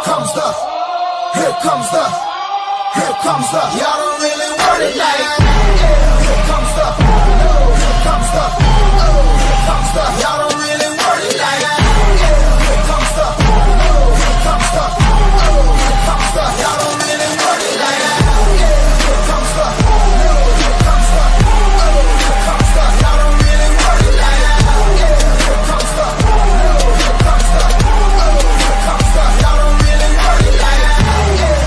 Here comes the, y'all don't really want it like that. Here comes the, here comes the, here comes the, y'all don't really want it like that. Here comes the, here comes the, here comes the, y'all don't really want it like that. Here comes the, here comes the, here comes the, y'all don't really want it like that. Here comes the, here comes the, here comes the, y'all don't really want it like that.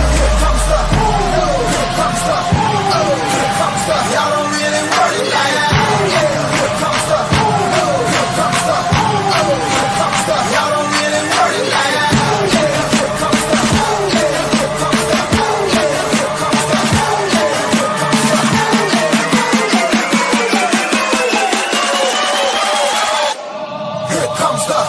Here comes the, here comes the, here comes the, y'all don't really want it like that. Here comes the, here comes the, here comes the, y'all don't really want it like that. Here comes the, here comes the, here comes the, here comes the. Here comes the.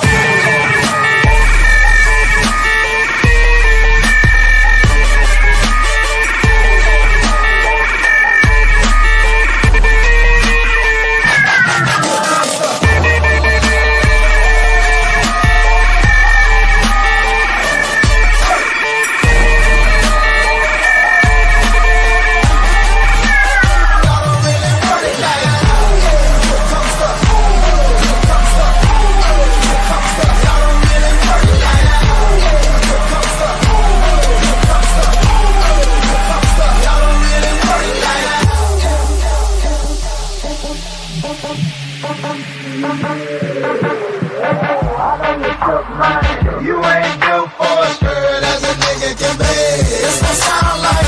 You ain't built for a skirt as a nigga can be. It's gonna sound like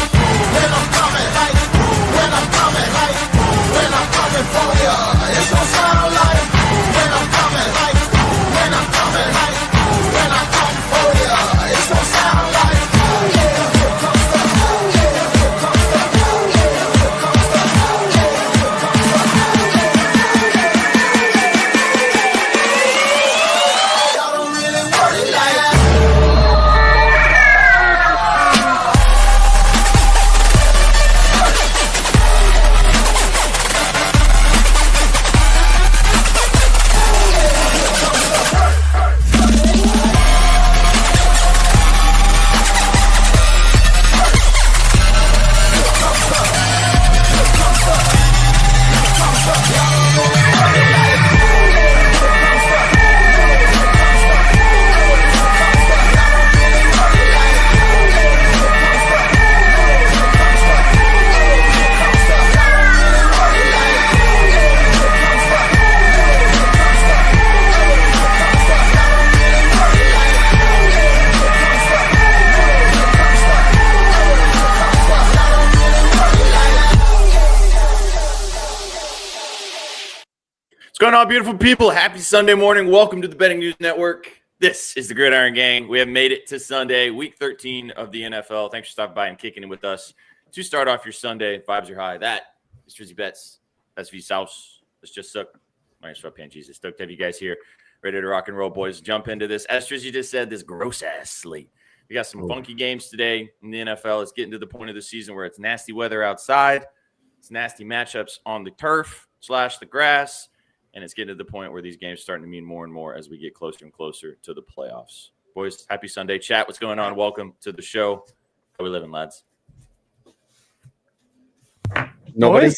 when I'm coming, like when I'm coming, like when I'm coming for ya. It's gonna sound like when I'm coming, like when I'm coming, like when I come for ya. It's gonna sound like here comes the, here comes the, here comes the, here comes the. Y'all don't really want it like that. What's going on, beautiful people? Happy Sunday morning. Welcome to the Betting News Network. This is the Gridiron Gang. We have made it to Sunday, week 13 of the NFL. Thanks for stopping by and kicking it with us to start off your Sunday. Vibes are high. That is Trizzy Betts. That's V South. That's just Sook. My name's Sweatpants Jesus. Stoked to have you guys here. Ready to rock and roll, boys. Jump into this. As Trizzy just said, this gross-ass slate. We got some funky games today in the NFL. It's getting to the point of the season where it's nasty weather outside. It's nasty matchups on the turf / the grass. And it's getting to the point where these games are starting to mean more and more as we get closer and closer to the playoffs. Boys, happy Sunday. Chat, what's going on? Welcome to the show. How we living, lads? Nobody?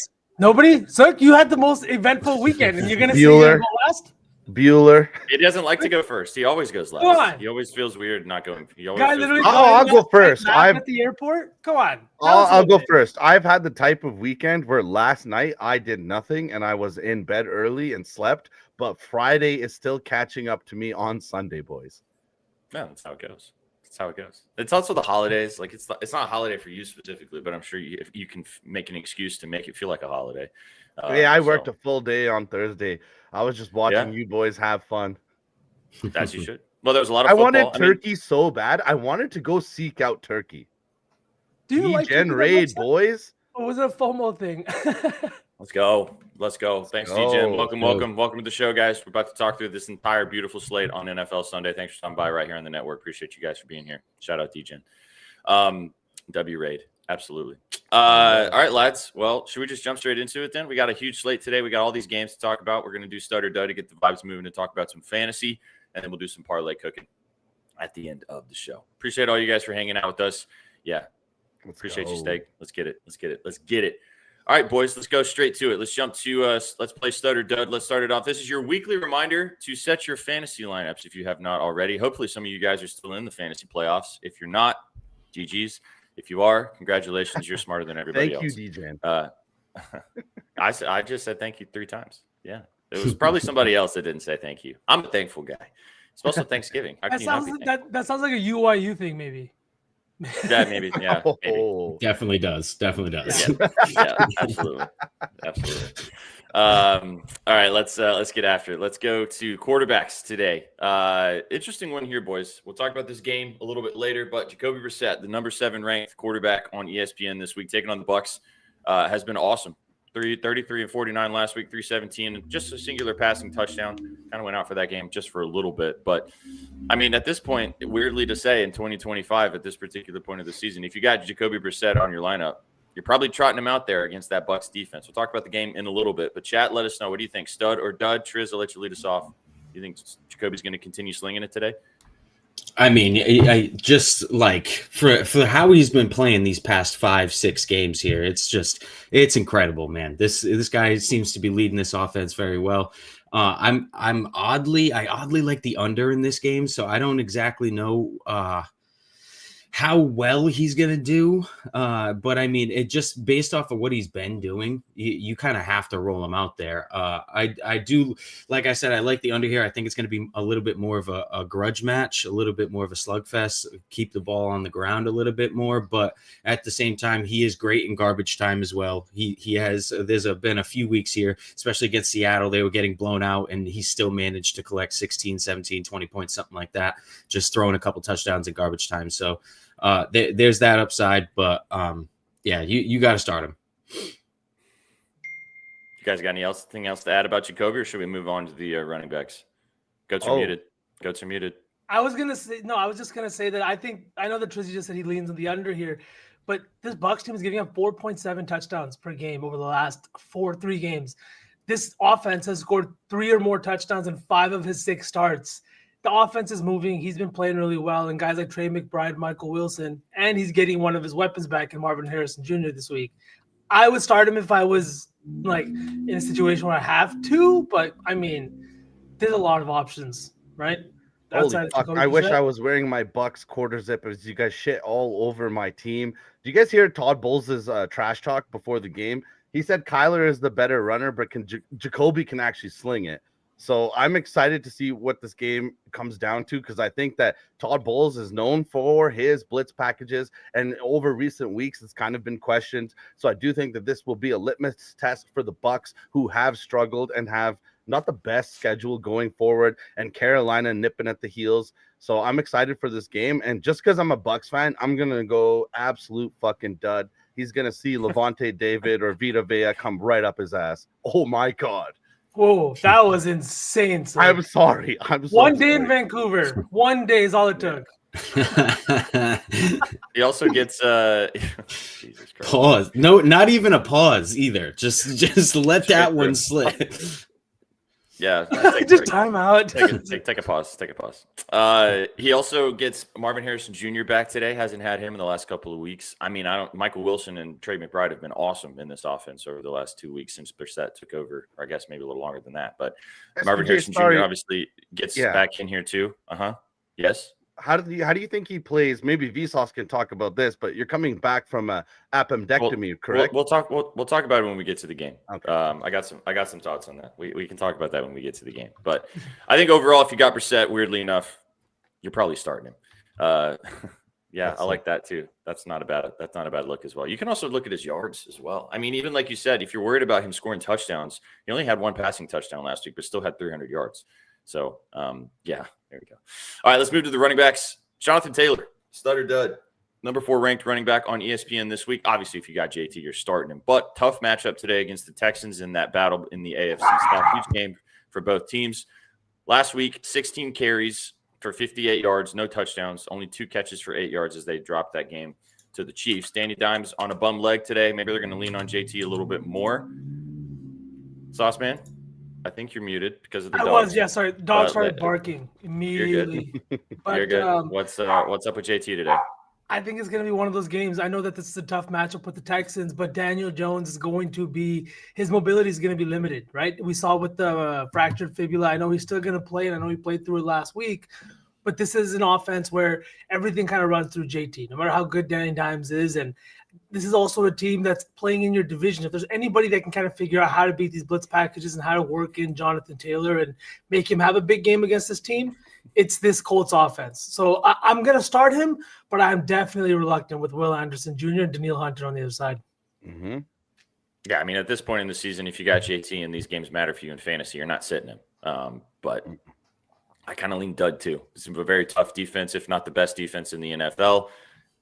Sir, you had the most eventful weekend, and you're going to say you're Bueller. gonna go last? Bueller. He doesn't like to go first. He always goes last. Come on. He always feels weird not going. He always Guy feels literally weird. I'll go first. At the airport? Come on. I'll go first. I've had the type of weekend where last night I did nothing and I was in bed early and slept, but Friday is still catching up to me on Sunday, boys. No, that's how it goes. That's how it goes. It's also the holidays. Like it's not a holiday for you specifically, but I'm sure if you can make an excuse to make it feel like a holiday. Yeah, I worked a full day on Thursday. I was just watching you boys have fun. As you should. Well, there was a lot of I football. wanted turkey so bad. I wanted to go seek out turkey. Do you like Gen Raid, boys? Or was it a FOMO thing? Let's go. Thanks, DJ. Welcome to the show, guys. We're about to talk through this entire beautiful slate on NFL Sunday. Thanks for stopping by right here on the network. Appreciate you guys for being here. Shout out, DJ. W Raid. Absolutely. All right, lads. Well, should we just jump straight into it then? We got a huge slate today. We got all these games to talk about. We're going to do Stutter Dud to get the vibes moving to talk about some fantasy, and then we'll do some parlay cooking. at the end of the show. Appreciate all you guys for hanging out with us. Yeah. Appreciate you, Steak. Let's get it. All right, boys, let's go straight to it. Let's jump to let's play Stud or Dud. Let's start it off. This is your weekly reminder to set your fantasy lineups if you have not already. Hopefully some of you guys are still in the fantasy playoffs. If you're not, GG's. If you are, congratulations. You're smarter than everybody else. Thank you, DJ. I just said thank you 3 times. Yeah. It was probably somebody else that didn't say thank you. I'm a thankful guy. It's also Thanksgiving. How can you not be thankful? That sounds like a UYU thing, maybe. Yeah, maybe. Yeah. Maybe. Definitely does. Yeah, absolutely. All right, let's get after it. Let's go to quarterbacks today. Interesting one here, boys. We'll talk about this game a little bit later, but Jacoby Brissett, the number 7 ranked quarterback on ESPN this week, taking on the Bucs, has been awesome. 33 and 49 last week, 317, and just a singular passing touchdown. Kind of went out for that game just for a little bit. But, I mean, at this point, weirdly to say in 2025, at this particular point of the season, if you got Jacoby Brissett on your lineup, you're probably trotting him out there against that Bucs defense. We'll talk about the game in a little bit. But, chat, let us know. What do you think? Stud or Dud? Triz, I'll let you lead us off. Do you think Jacoby's going to continue slinging it today? I mean, I just like for how he's been playing these past 5-6 games here, it's incredible, man. This guy seems to be leading this offense very well. I oddly like the under in this game, so I don't exactly know how well he's going to do. But I mean, it just based off of what he's been doing, you kind of have to roll him out there. I do, like I said, I like the under here. I think it's going to be a little bit more of a grudge match, a little bit more of a slugfest, keep the ball on the ground a little bit more. But at the same time, he is great in garbage time as well. There's been a few weeks here, especially against Seattle, they were getting blown out and he still managed to collect 16, 17, 20 points, something like that, just throwing a couple touchdowns in garbage time. So, there's that upside, but yeah, you got to start him. You guys got anything else to add about Jacoby, or should we move on to the running backs? Goats are muted. I was just gonna say that I know that Trizzy just said he leans on the under here, but this Bucs team is giving up 4.7 touchdowns per game over the last 3 games. This offense has scored 3 or more touchdowns in 5 of his 6 starts. The offense is moving. He's been playing really well. And guys like Trey McBride, Michael Wilson, and he's getting one of his weapons back in Marvin Harrison Jr. this week. I would start him if I was like in a situation where I have to, but I mean, there's a lot of options, right? Holy fuck, I wish I was wearing my Bucks quarter zip as you guys shit all over my team. Do you guys hear Todd Bowles' trash talk before the game? He said Kyler is the better runner, but Jacoby can actually sling it. So I'm excited to see what this game comes down to, because I think that Todd Bowles is known for his blitz packages, and over recent weeks it's kind of been questioned. So I do think that this will be a litmus test for the Bucs, who have struggled and have not the best schedule going forward, and Carolina nipping at the heels. So I'm excited for this game, and just because I'm a Bucs fan, I'm gonna go absolute fucking dud. He's gonna see Levante David or Vita Vea come right up his ass. Oh my god. Whoa, that was insane. Son. I'm sorry. One day in Vancouver. 1 day is all it took. He also gets Jesus Christ. Pause. No, not even a pause either. Just let that one slip. Yeah, just time out. Take a pause. He also gets Marvin Harrison Jr. back today. Hasn't had him in the last couple of weeks. I mean, Michael Wilson and Trey McBride have been awesome in this offense over the last 2 weeks since Brissett took over, or I guess maybe a little longer than that. But Marvin Harrison Jr. obviously gets back in here too. Yes. How do you think he plays? Maybe Vsauce can talk about this, but you're coming back from a appendectomy, correct? We'll talk about it when we get to the game. Okay. I got some thoughts on that. We can talk about that when we get to the game. But I think overall, if you got Brissett, weirdly enough, you're probably starting him. Yeah, I like that too. That's not a bad look as well. You can also look at his yards as well. I mean, even like you said, if you're worried about him scoring touchdowns, he only had 1 passing touchdown last week, but still had 300 yards. So, yeah, there we go. All right, let's move to the running backs. Jonathan Taylor, stud or dud, number 4 ranked running back on ESPN this week. Obviously, if you got JT, you're starting him. But tough matchup today against the Texans in that battle in the AFC South. Huge game for both teams. Last week, 16 carries for 58 yards, no touchdowns, only 2 catches for 8 yards as they dropped that game to the Chiefs. Danny Dimes on a bum leg today. Maybe they're going to lean on JT a little bit more. Sauce Man? I think you're muted because of the I dog. was, yeah, sorry. Dog started barking immediately. But, You're good. What's up with JT today? I think it's going to be one of those games. I know that this is a tough matchup with the Texans, but Daniel Jones is going to be – his mobility is going to be limited, right? We saw with the fractured fibula. I know he's still going to play, and I know he played through it last week. But this is an offense where everything kind of runs through JT, no matter how good Danny Dimes is. And this is also a team that's playing in your division. If there's anybody that can kind of figure out how to beat these blitz packages and how to work in Jonathan Taylor and make him have a big game against this team, it's this Colts offense. So I'm going to start him, but I'm definitely reluctant with Will Anderson Jr. and Danielle Hunter on the other side. Mm-hmm. Yeah, I mean, at this point in the season, if you got JT and these games matter for you in fantasy, you're not sitting him. But I kind of lean dud too. It's a very tough defense, if not the best defense in the NFL.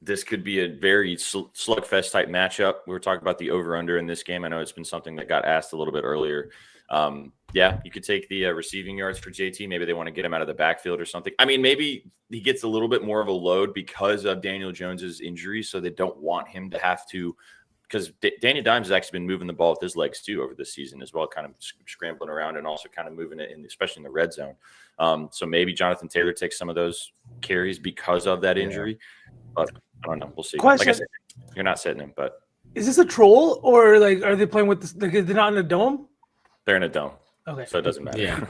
This could be a very slugfest type matchup. We were talking about the over-under in this game. I know it's been something that got asked a little bit earlier. Yeah, you could take the receiving yards for JT. Maybe they want to get him out of the backfield or something. I mean, maybe he gets a little bit more of a load because of Daniel Jones's injury, so they don't want him to have to – because Danny Dimes has actually been moving the ball with his legs too over the season as well, kind of scrambling around and also kind of moving it, especially in the red zone. So maybe Jonathan Taylor takes some of those carries because of that injury. But I don't know. We'll see. Question. Like I said, you're not sitting him, but is this a troll or like are they playing with this? Like, they're not in a dome? They're in a dome. Okay. So it doesn't matter. Yeah.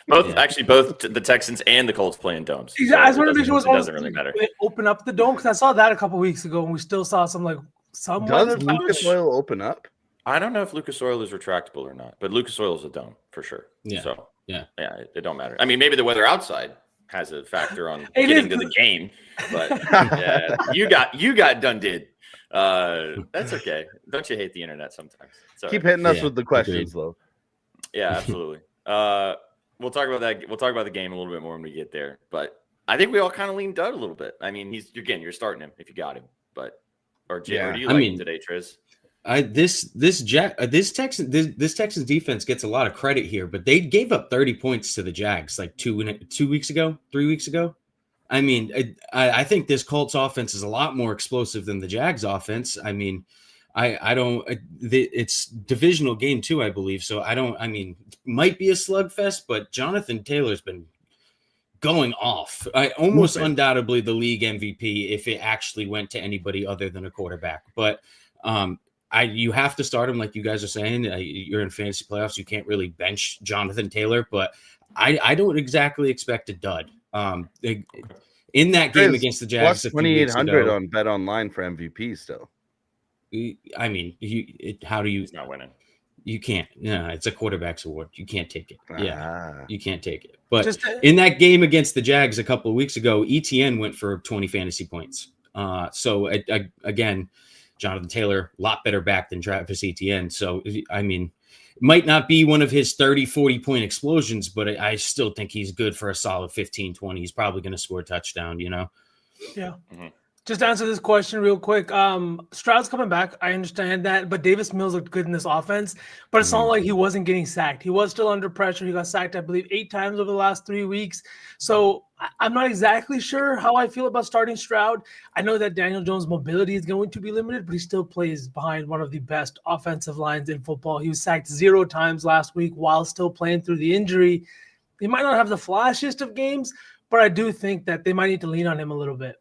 both the Texans and the Colts play in domes. Exactly. So I was wondering if it was doesn't really matter. They open up the dome because I saw that a couple weeks ago and we still saw some Does Lucas Oil open up? I don't know if Lucas Oil is retractable or not, but Lucas Oil is a dome for sure. Yeah. So yeah, it don't matter. I mean, maybe the weather outside has a factor on getting to the game, but yeah, you got done did. That's okay. Don't you hate the internet sometimes? So keep hitting us with the questions though. Yeah, absolutely. We'll talk about that. We'll talk about the game a little bit more when we get there. But I think we all kind of leaned dud a little bit. I mean, you're starting him if you got him, but or do you like him today, Triz? This Texans defense gets a lot of credit here, but they gave up 30 points to the Jags like 3 weeks ago. I mean, I think this Colts offense is a lot more explosive than the Jags offense. I mean, it's divisional game too, I believe. So it might be a slugfest, but Jonathan Taylor's been going off. Almost undoubtedly the league MVP if it actually went to anybody other than a quarterback. But you have to start him, like you guys are saying. You're in fantasy playoffs. You can't really bench Jonathan Taylor, but I don't exactly expect a dud. In that game against the Jags, plus 2,800 on Bet Online for MVP still. I mean, how do you? He's not winning. You can't. No, it's a quarterback's award. You can't take it. Yeah, you can't take it. But in that game against the Jags a couple of weeks ago, ETN went for 20 fantasy points. So again, Jonathan Taylor, a lot better back than Travis Etienne. So, I mean, it might not be one of his 30, 40-point explosions, but I still think he's good for a solid 15, 20. He's probably going to score a touchdown, you know? Yeah. Mm-hmm. Just to answer this question real quick. Stroud's coming back. I understand that, but Davis Mills looked good in this offense, but it's not like he wasn't getting sacked. He was still under pressure. He got sacked, I believe, 8 times over the last 3 weeks. So I'm not exactly sure how I feel about starting Stroud. I know that Daniel Jones' mobility is going to be limited, but he still plays behind one of the best offensive lines in football. He was sacked 0 times last week while still playing through the injury. He might not have the flashiest of games, but I do think that they might need to lean on him a little bit.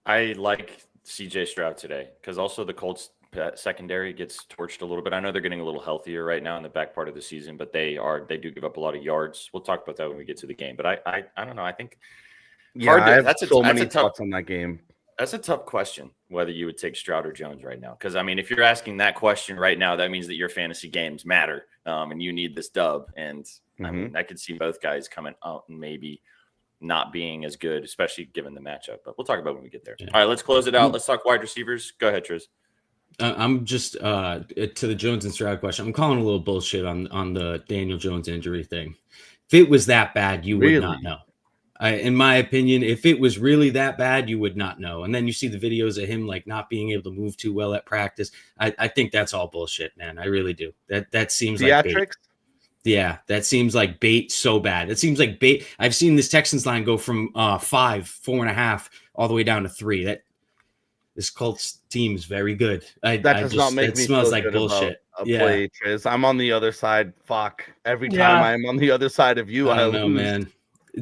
I like CJ Stroud today because also the Colts secondary gets torched a little bit. I know they're getting a little healthier right now in the back part of the season, but they do give up a lot of yards. We'll talk about that when we get to the game. But I don't know. I think that's so many thoughts on that game. That's a tough question whether you would take Stroud or Jones right now. Because I mean, if you're asking that question right now, that means that your fantasy games matter and you need this dub. And I mean, I could see both guys coming out and maybe not being as good, especially given the matchup. But we'll talk about it when we get there. Yeah. All right, let's close it out. Let's talk wide receivers. Go ahead, Triz. I'm just to the Jones and Stroud question. I'm calling a little bullshit on the Daniel Jones injury thing. If it was that bad, you would not know. In my opinion, if it was really that bad, you would not know. And then you see the videos of him like not being able to move too well at practice. I think that's all bullshit, man. I really do. That seems like bait. Yeah, that seems like bait so bad. It seems like bait. I've seen this Texans line go from 4.5, all the way down to 3. This Colts team's very good. That does not make me smells feel like good bullshit. about a play, Triz. I'm on the other side. Fuck. Every time Yeah. I'm on the other side of you, I don't know, man.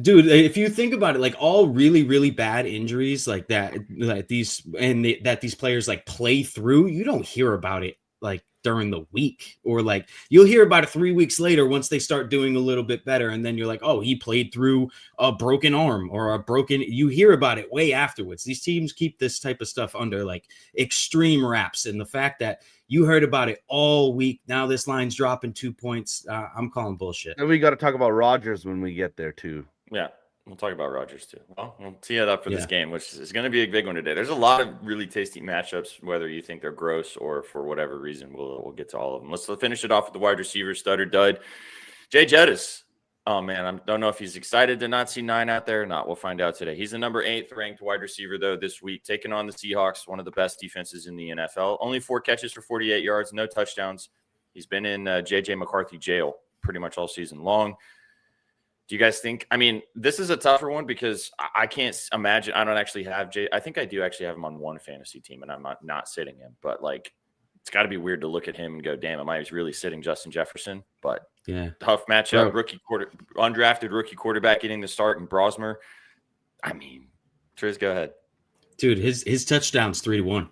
Dude, if you think about it, like all really, really bad injuries like that, that these players like play through, you don't hear about it like during the week, or like you'll hear about it 3 weeks later once they start doing a little bit better, and then you're like, oh, he played through a broken arm or a broken. You hear about it way afterwards. These teams keep this type of stuff under like extreme wraps, and the fact that you heard about it all week, now this line's dropping 2 points. I'm calling bullshit. And we got to talk about Rodgers when we get there too. Yeah, we'll talk about Rodgers too. Well, we'll tee it up for this game, which is going to be a big one today. There's a lot of really tasty matchups, whether you think they're gross or for whatever reason. We'll get to all of them. Let's finish it off with the wide receiver stutter dud. Jay Jettis. Oh, man, I don't know if he's excited to not see 9 out there or not. We'll find out today. He's the number 8th ranked wide receiver, though, this week, taking on the Seahawks, one of the best defenses in the NFL. Only 4 catches for 48 yards, no touchdowns. He's been in J.J. McCarthy jail pretty much all season long. Do you guys think – I mean, this is a tougher one because I can't imagine – I don't actually have – I think I do actually have him on one fantasy team, and I'm not sitting him. But, like, it's got to be weird to look at him and go, damn, am I really sitting Justin Jefferson? But yeah, tough matchup, undrafted rookie quarterback getting the start in Brosmer. I mean, Triz, go ahead. Dude, his touchdown's 3-1.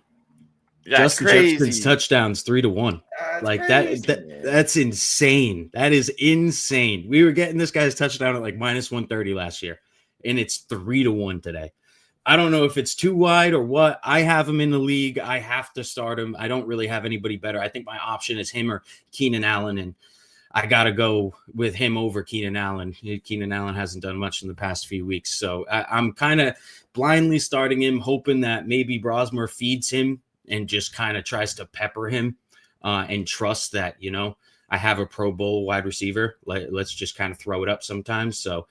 Justin Jefferson's touchdowns 3-1. Like crazy, that's insane. That is insane. We were getting this guy's touchdown at like minus 130 last year, and it's 3-1 today. I don't know if it's too wide or what. I have him in the league. I have to start him. I don't really have anybody better. I think my option is him or Keenan Allen, and I got to go with him over Keenan Allen. Keenan Allen hasn't done much in the past few weeks, so I'm kind of blindly starting him, hoping that maybe Brosmer feeds him and just kind of tries to pepper him and trust that, you know, I have a Pro Bowl wide receiver. Let's just kind of throw it up sometimes. So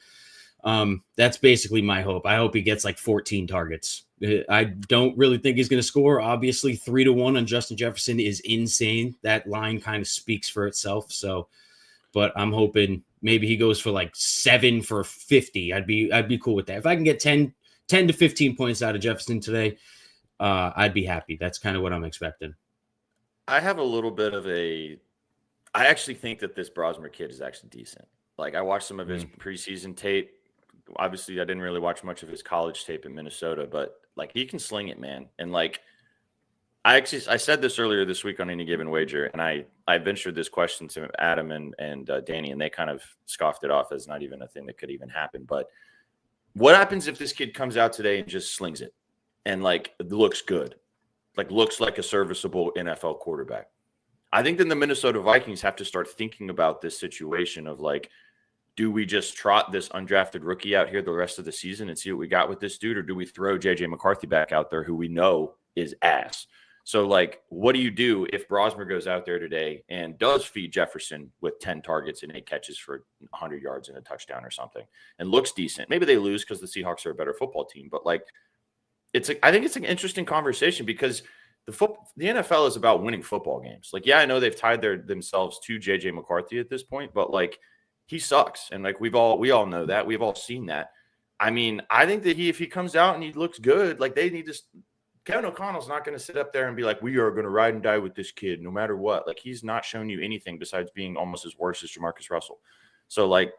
that's basically my hope. I hope he gets like 14 targets. I don't really think he's going to score. Obviously, 3-1 on Justin Jefferson is insane. That line kind of speaks for itself. So, but I'm hoping maybe he goes for like 7 for 50. I'd be cool with that. If I can get 10 to 15 points out of Jefferson today, I'd be happy. That's kind of what I'm expecting. I have a little bit of I actually think that this Brosmer kid is actually decent. Like I watched some of his preseason tape. Obviously, I didn't really watch much of his college tape in Minnesota, but like he can sling it, man. And like I said this earlier this week on Any Given Wager, and I ventured this question to Adam and Danny, and they kind of scoffed it off as not even a thing that could even happen. But what happens if this kid comes out today and just slings it and like looks good, like looks like a serviceable NFL quarterback? I think then the Minnesota Vikings have to start thinking about this situation of like, do we just trot this undrafted rookie out here the rest of the season and see what we got with this dude? Or do we throw J.J. McCarthy back out there who we know is ass? So, like, what do you do if Brosmer goes out there today and does feed Jefferson with 10 targets and 8 catches for 100 yards and a touchdown or something and looks decent? Maybe they lose because the Seahawks are a better football team. But, like, I think it's an interesting conversation because the NFL is about winning football games. Like, yeah, I know they've tied themselves to J.J. McCarthy at this point, but, like, he sucks. And, like, we all know that. We've all seen that. I mean, I think that if he comes out and he looks good, like, they need to – Kevin O'Connell's not going to sit up there and be like, we are going to ride and die with this kid no matter what. Like, he's not shown you anything besides being almost as worse as Jamarcus Russell. So, like,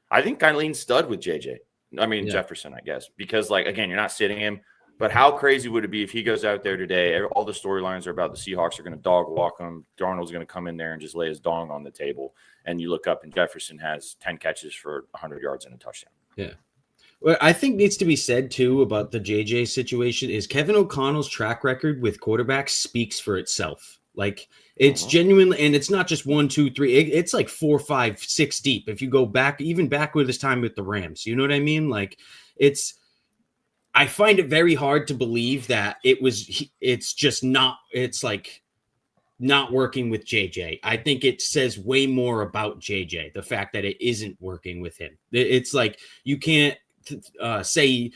I think I lean stud with Jefferson, I guess, because, like, again, you're not sitting him. But how crazy would it be if he goes out there today? All the storylines are about the Seahawks are going to dog walk him. Darnold's going to come in there and just lay his dong on the table. And you look up and Jefferson has 10 catches for 100 yards and a touchdown. Yeah. What I think needs to be said, too, about the JJ situation is Kevin O'Connell's track record with quarterbacks speaks for itself. Like, it's genuinely, and it's not just 1, 2, 3. It's like 4, 5, 6 deep. If you go back, even back with his time with the Rams, you know what I mean? Like, I find it very hard to believe that it's just not, it's like not working with JJ. I think it says way more about JJ, the fact that it isn't working with him. It's like, you can't say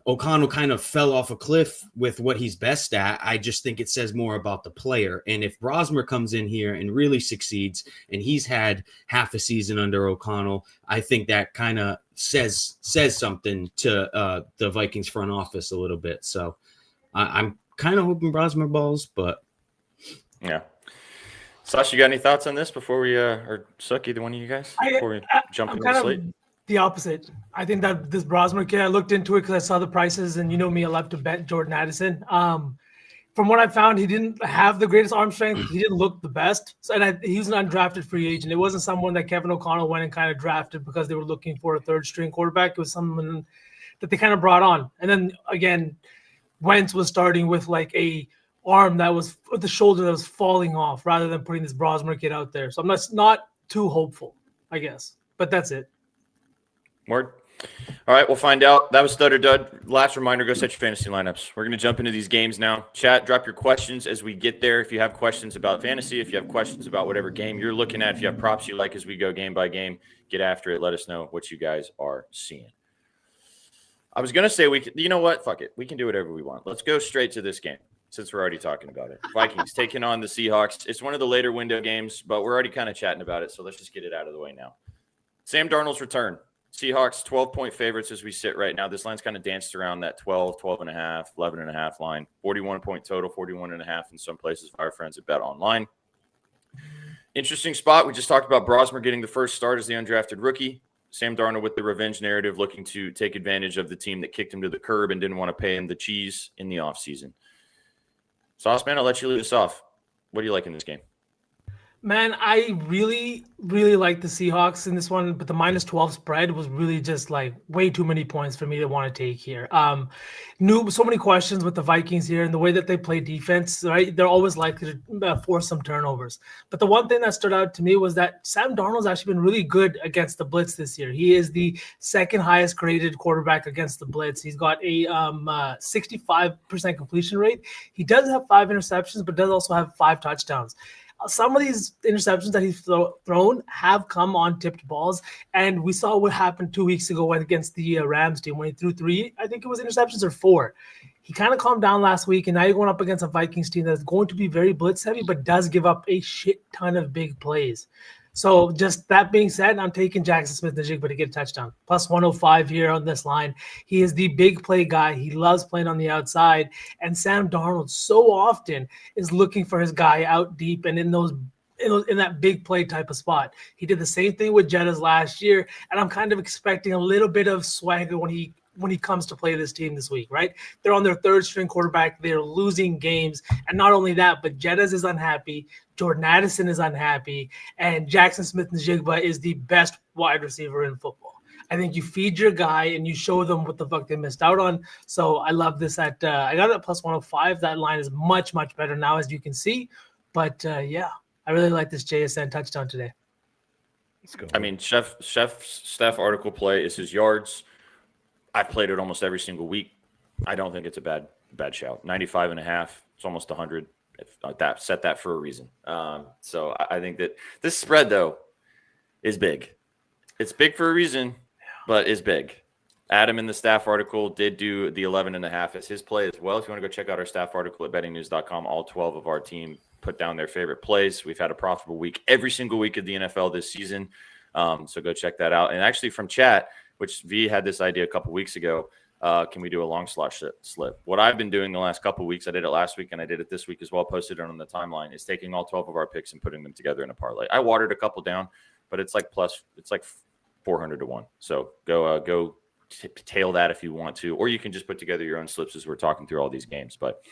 O'Connell kind of fell off a cliff with what he's best at. I just think it says more about the player. And if Brosmer comes in here and really succeeds, and he's had half a season under O'Connell, I think that kind of says something to the Vikings front office a little bit. So I'm kind of hoping Brosmer balls, but yeah. Sasha, you got any thoughts on this before we or Suck, either one of you guys before we jump into the slate? The opposite. I think that this Brosmer kid, I looked into it because I saw the prices, and you know me, I love to bet Jordan Addison. From what I found, he didn't have the greatest arm strength. He didn't look the best. So, he was an undrafted free agent. It wasn't someone that Kevin O'Connell went and kind of drafted because they were looking for a third string quarterback. It was someone that they kind of brought on. And then again, Wentz was starting with like a arm that was with the shoulder that was falling off rather than putting this Brosmer kid out there. So I'm not too hopeful, I guess. But that's it. Word. All right, we'll find out. That was Stud or Dud. Last reminder, go set your fantasy lineups. We're going to jump into these games now. Chat, drop your questions as we get there. If you have questions about fantasy, if you have questions about whatever game you're looking at, if you have props you like as we go game by game, get after it. Let us know what you guys are seeing. I was going to say you know what? Fuck it. We can do whatever we want. Let's go straight to this game since we're already talking about it. Vikings taking on the Seahawks. It's one of the later window games, but we're already kind of chatting about it, so let's just get it out of the way now. Sam Darnold's return. Seahawks 12-point favorites as we sit right now. This line's kind of danced around that 12, 12.5, 11.5 line. 41-point total, 41.5 in some places. Our friends at Bet Online. Interesting spot. We just talked about Brosmer getting the first start as the undrafted rookie. Sam Darnold with the revenge narrative, looking to take advantage of the team that kicked him to the curb and didn't want to pay him the cheese in the offseason. Sauceman, I'll let you lead us off. What do you like in this game? Man, I really, really like the Seahawks in this one, but the -12 spread was really just like way too many points for me to want to take here. So many questions with the Vikings here and the way that they play defense, right? They're always likely to force some turnovers. But the one thing that stood out to me was that Sam Darnold's actually been really good against the blitz this year. He is the second highest graded quarterback against the blitz. He's got a 65% completion rate. He does have 5 interceptions, but does also have 5 touchdowns. Some of these interceptions that he's thrown have come on tipped balls, and we saw what happened 2 weeks ago against the Rams team when he threw 3, I think it was interceptions, or 4. He kind of calmed down last week, and now you're going up against a Vikings team that's going to be very blitz heavy, but does give up a shit ton of big plays. So just that being said, I'm taking Jackson Smith-Njigba to get a touchdown. Plus 105 here on this line. He is the big play guy. He loves playing on the outside. And Sam Darnold so often is looking for his guy out deep and in that big play type of spot. He did the same thing with Jettas last year, and I'm kind of expecting a little bit of swagger when he comes to play this team this week, right? They're on their third string quarterback. They're losing games. And not only that, but Jettas is unhappy. Jordan Addison is unhappy. And Jackson Smith-Njigba is the best wide receiver in football. I think you feed your guy and you show them what the fuck they missed out on. So I love this I got it at plus 105. That line is much, much better now, as you can see. But yeah, I really like this JSN touchdown today. Let's go. I mean, Steph article play is his yards. I've played it almost every single week. I don't think it's a bad shout. 95.5. It's almost 100. Set that for a reason. So I think that this spread, though, is big. It's big for a reason, but is big. Adam in the staff article did do the 11.5 as his play as well. If you want to go check out our staff article at bettingnews.com, all 12 of our team put down their favorite plays. We've had a profitable week every single week of the NFL this season. So go check that out. And actually from chat, which V had this idea a couple weeks ago, can we do a long slot slip? What I've been doing the last couple weeks, I did it last week and I did it this week as well, posted it on the timeline, is taking all 12 of our picks and putting them together in a parlay. I watered a couple down, but it's like 400 to 1. So go tail that if you want to, or you can just put together your own slips as we're talking through all these games. But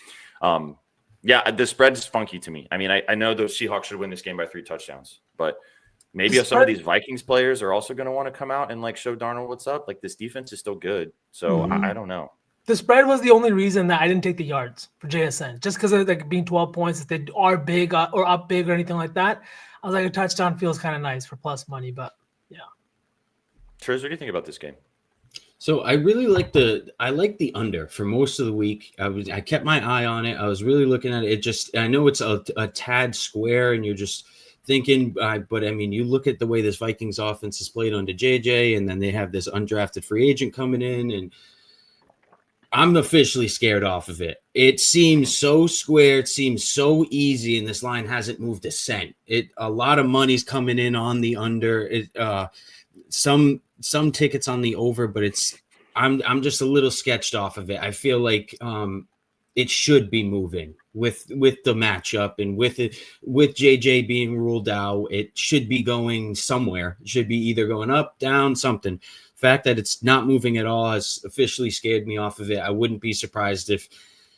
yeah, the spread is funky to me. I mean, I know the Seahawks should win this game by 3 touchdowns, but maybe some of these Vikings players are also going to want to come out and like show Darnold what's up. Like, this defense is still good. So I don't know. The spread was the only reason that I didn't take the yards for JSN, just because of like being 12 points. If they are big or up big or anything like that, I was like, a touchdown feels kind of nice for plus money. But yeah. Triz, what do you think about this game? So I really like the under for most of the week. I kept my eye on it. I was really looking at it. I know it's a tad square, and you're just thinking, but I mean, you look at the way this Vikings offense is played under JJ, and then they have this undrafted free agent coming in, and I'm officially scared off of it. It seems so square. It seems so easy, and this line hasn't moved a cent. A lot of money's coming in on the under. Some tickets on the over, but I'm just a little sketched off of it. I feel like it should be moving with the matchup and with JJ being ruled out. It should be going somewhere. It should be either going up, down, something. The fact that it's not moving at all has officially scared me off of it. I wouldn't be surprised if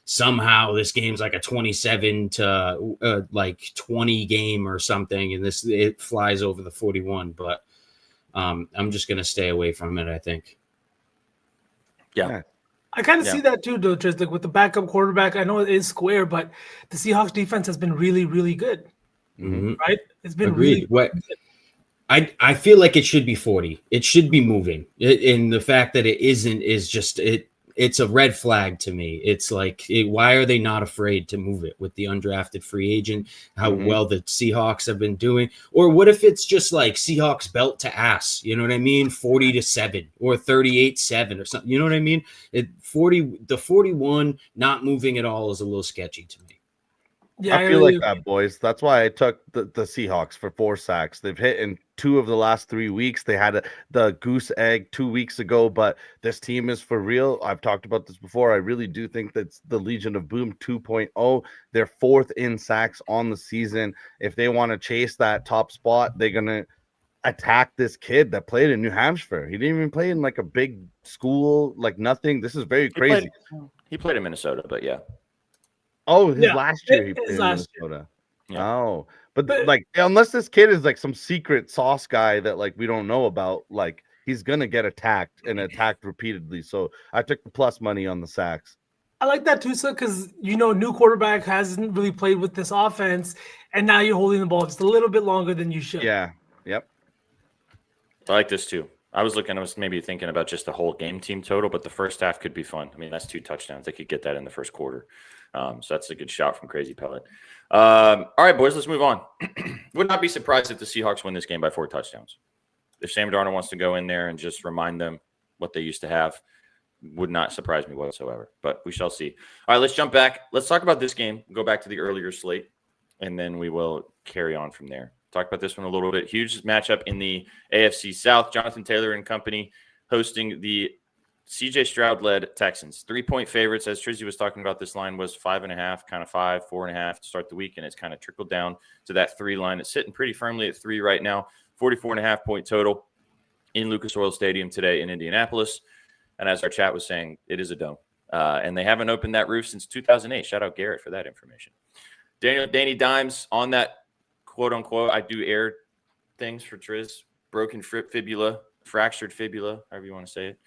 somehow this game's like a 27 to 20 game or something, and it flies over the 41. But I'm just gonna stay away from it, I think. Yeah. I kind of see that too, though, Triz. Like with the backup quarterback, I know it is square, but the Seahawks defense has been really, really good. Mm-hmm. Right? It's been Agreed. really good. I feel like it should be 40. It should be moving. And the fact that it isn't is just it's a red flag to me. It's like, why are they not afraid to move it with the undrafted free agent, how well the Seahawks have been doing? Or what if it's just like Seahawks belt to ass, you know what I mean? 40-7 or 38-7 or something, you know what I mean? The 41 not moving at all is a little sketchy to me. Yeah, I feel like that, boys. That's why I took the Seahawks for 4 sacks. They've hit in 2 of the last 3 weeks. They had the goose egg 2 weeks ago, but this team is for real. I've talked about this before. I really do think that's the Legion of Boom 2.0. They're 4th in sacks on the season. If they want to chase that top spot, they're going to attack this kid that played in New Hampshire. He didn't even play in like a big school, like nothing. This is very crazy. He played in Minnesota, but yeah. Oh, last year he played in Minnesota. Yeah. Oh, but like, unless this kid is like some secret sauce guy that like we don't know about, like he's gonna get attacked and attacked repeatedly. So I took the plus money on the sacks. I like that too, sir, because new quarterback hasn't really played with this offense, and now you're holding the ball just a little bit longer than you should. Yeah. Yep. I like this too. I was maybe thinking about just the whole game team total, but the first half could be fun. I mean, that's 2 touchdowns. They could get that in the first quarter. So that's a good shout from Crazy Pellet. All right, boys, let's move on. Would not be surprised if the Seahawks win this game by 4 touchdowns. If Sam Darnold wants to go in there and just remind them what they used to have, would not surprise me whatsoever. But we shall see. All right, let's jump back. Let's talk about this game. Go back to the earlier slate, and then we will carry on from there. Talk about this one a little bit. Huge matchup in the AFC South. Jonathan Taylor and company hosting the CJ Stroud-led Texans. 3-point favorites, as Trizzy was talking about. This line was 5.5, kind of 5, 4.5 to start the week, and it's kind of trickled down to that 3 line. It's sitting pretty firmly at 3 right now. 44.5 point total in Lucas Oil Stadium today in Indianapolis. And as our chat was saying, it is a dome. And they haven't opened that roof since 2008. Shout out Garrett for that information. Danny Dimes on that quote-unquote, I do air things for Triz, broken fibula, fractured fibula, however you want to say it.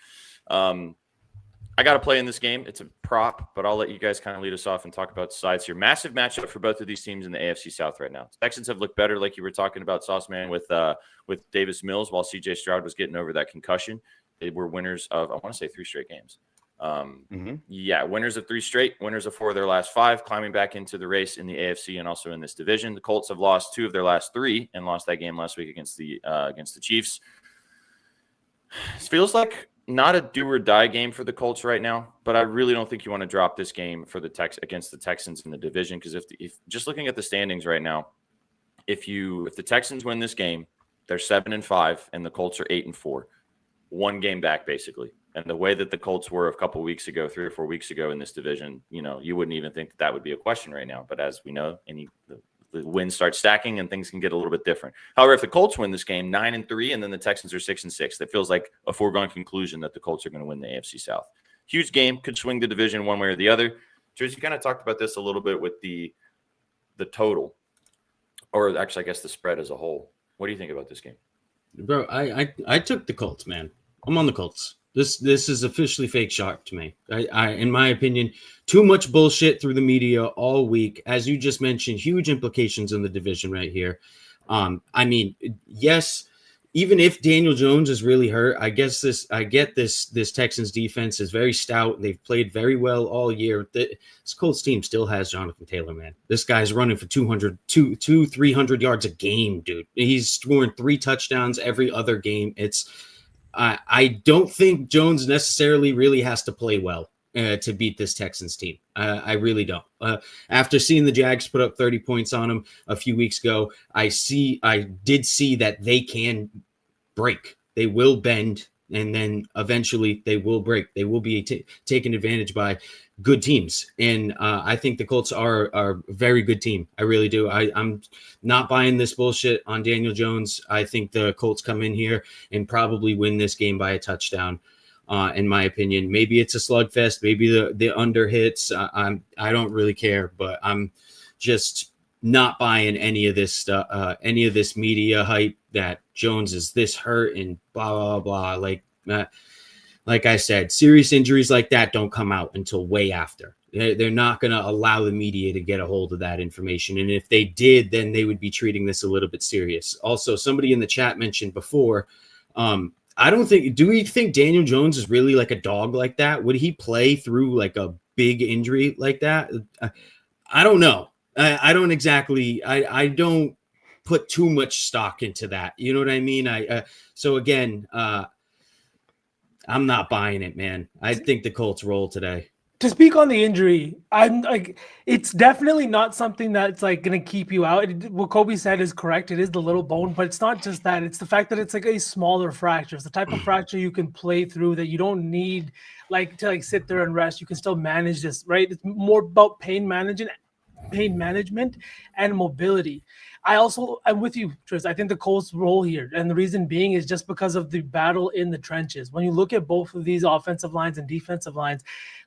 I got to play in this game. It's a prop, but I'll let you guys kind of lead us off and talk about sides here. Massive matchup for both of these teams in the AFC South right now. Texans have looked better, like you were talking about, Sauce Man, with Davis Mills, while CJ Stroud was getting over that concussion. They were winners of, I want to say, 3 straight games. Yeah, winners of 3 straight, winners of 4 of their last 5, climbing back into the race in the AFC and also in this division. The Colts have lost 2 of their last 3 and lost that game last week against the Chiefs. It feels like not a do or die game for the Colts right now, but I really don't think you want to drop this game for against the Texans in the division, because if just looking at the standings right now, if the Texans win this game, they're 7-5 and the Colts are 8-4, 1 game back basically. And the way that the Colts were a couple weeks ago, 3 or 4 weeks ago in this division, you wouldn't even think that would be a question right now. But as we know, the wins start stacking and things can get a little bit different. However, if the Colts win this game 9-3 and then the Texans are 6-6, that feels like a foregone conclusion that the Colts are going to win the AFC South. Huge game, could swing the division one way or the other. Drews, you kind of talked about this a little bit with the total, or actually, I guess the spread as a whole. What do you think about this game? Bro, I took the Colts, man. I'm on the Colts. This is officially fake shock to me. I in my opinion, too much bullshit through the media all week. As you just mentioned, huge implications in the division right here. I mean, yes, even if Daniel Jones is really hurt, I get this Texans defense is very stout. They've played very well all year. This Colts team still has Jonathan Taylor, man. This guy's running for 300 yards a game, dude. He's scoring 3 touchdowns every other game. I don't think Jones necessarily really has to play well to beat this Texans team. I really don't. After seeing the Jags put up 30 points on them a few weeks ago, I did see that they can break. They will bend. and then eventually they will break. They will be taken advantage by good teams, and I think the Colts are a very good team. I really do. I'm not buying this bullshit on Daniel Jones. I think the Colts come in here and probably win this game by a touchdown. In my opinion, maybe it's a slugfest. Maybe the under hits. I don't really care, but I'm just not buying any of this stuff, any of this media hype that Jones is this hurt and blah blah blah. Like I said, serious injuries like that don't come out until way after. They're not going to allow the media to get a hold of that information, and if they did, then they would be treating this a little bit serious. Also, somebody in the chat mentioned before. I don't think. Do we think Daniel Jones is really like a dog like that? Would he play through like a big injury like that? I don't know. I don't exactly. I don't put too much stock into that. You know what I mean? So again, I'm not buying it, man. I think the Colts roll today. To speak on the injury, I'm like, it's definitely not something that's like going to keep you out. What Kobe said is correct. It is the little bone, but it's not just that. It's the fact that it's like a smaller fracture. It's the type of fracture you can play through that you don't need like to like sit there and rest. You can still manage this, right? It's more about pain management and mobility. I'm with you, Tris. I think the Colts roll here. And the reason being is just because of the battle in the trenches. When you look at both of these offensive lines and defensive lines,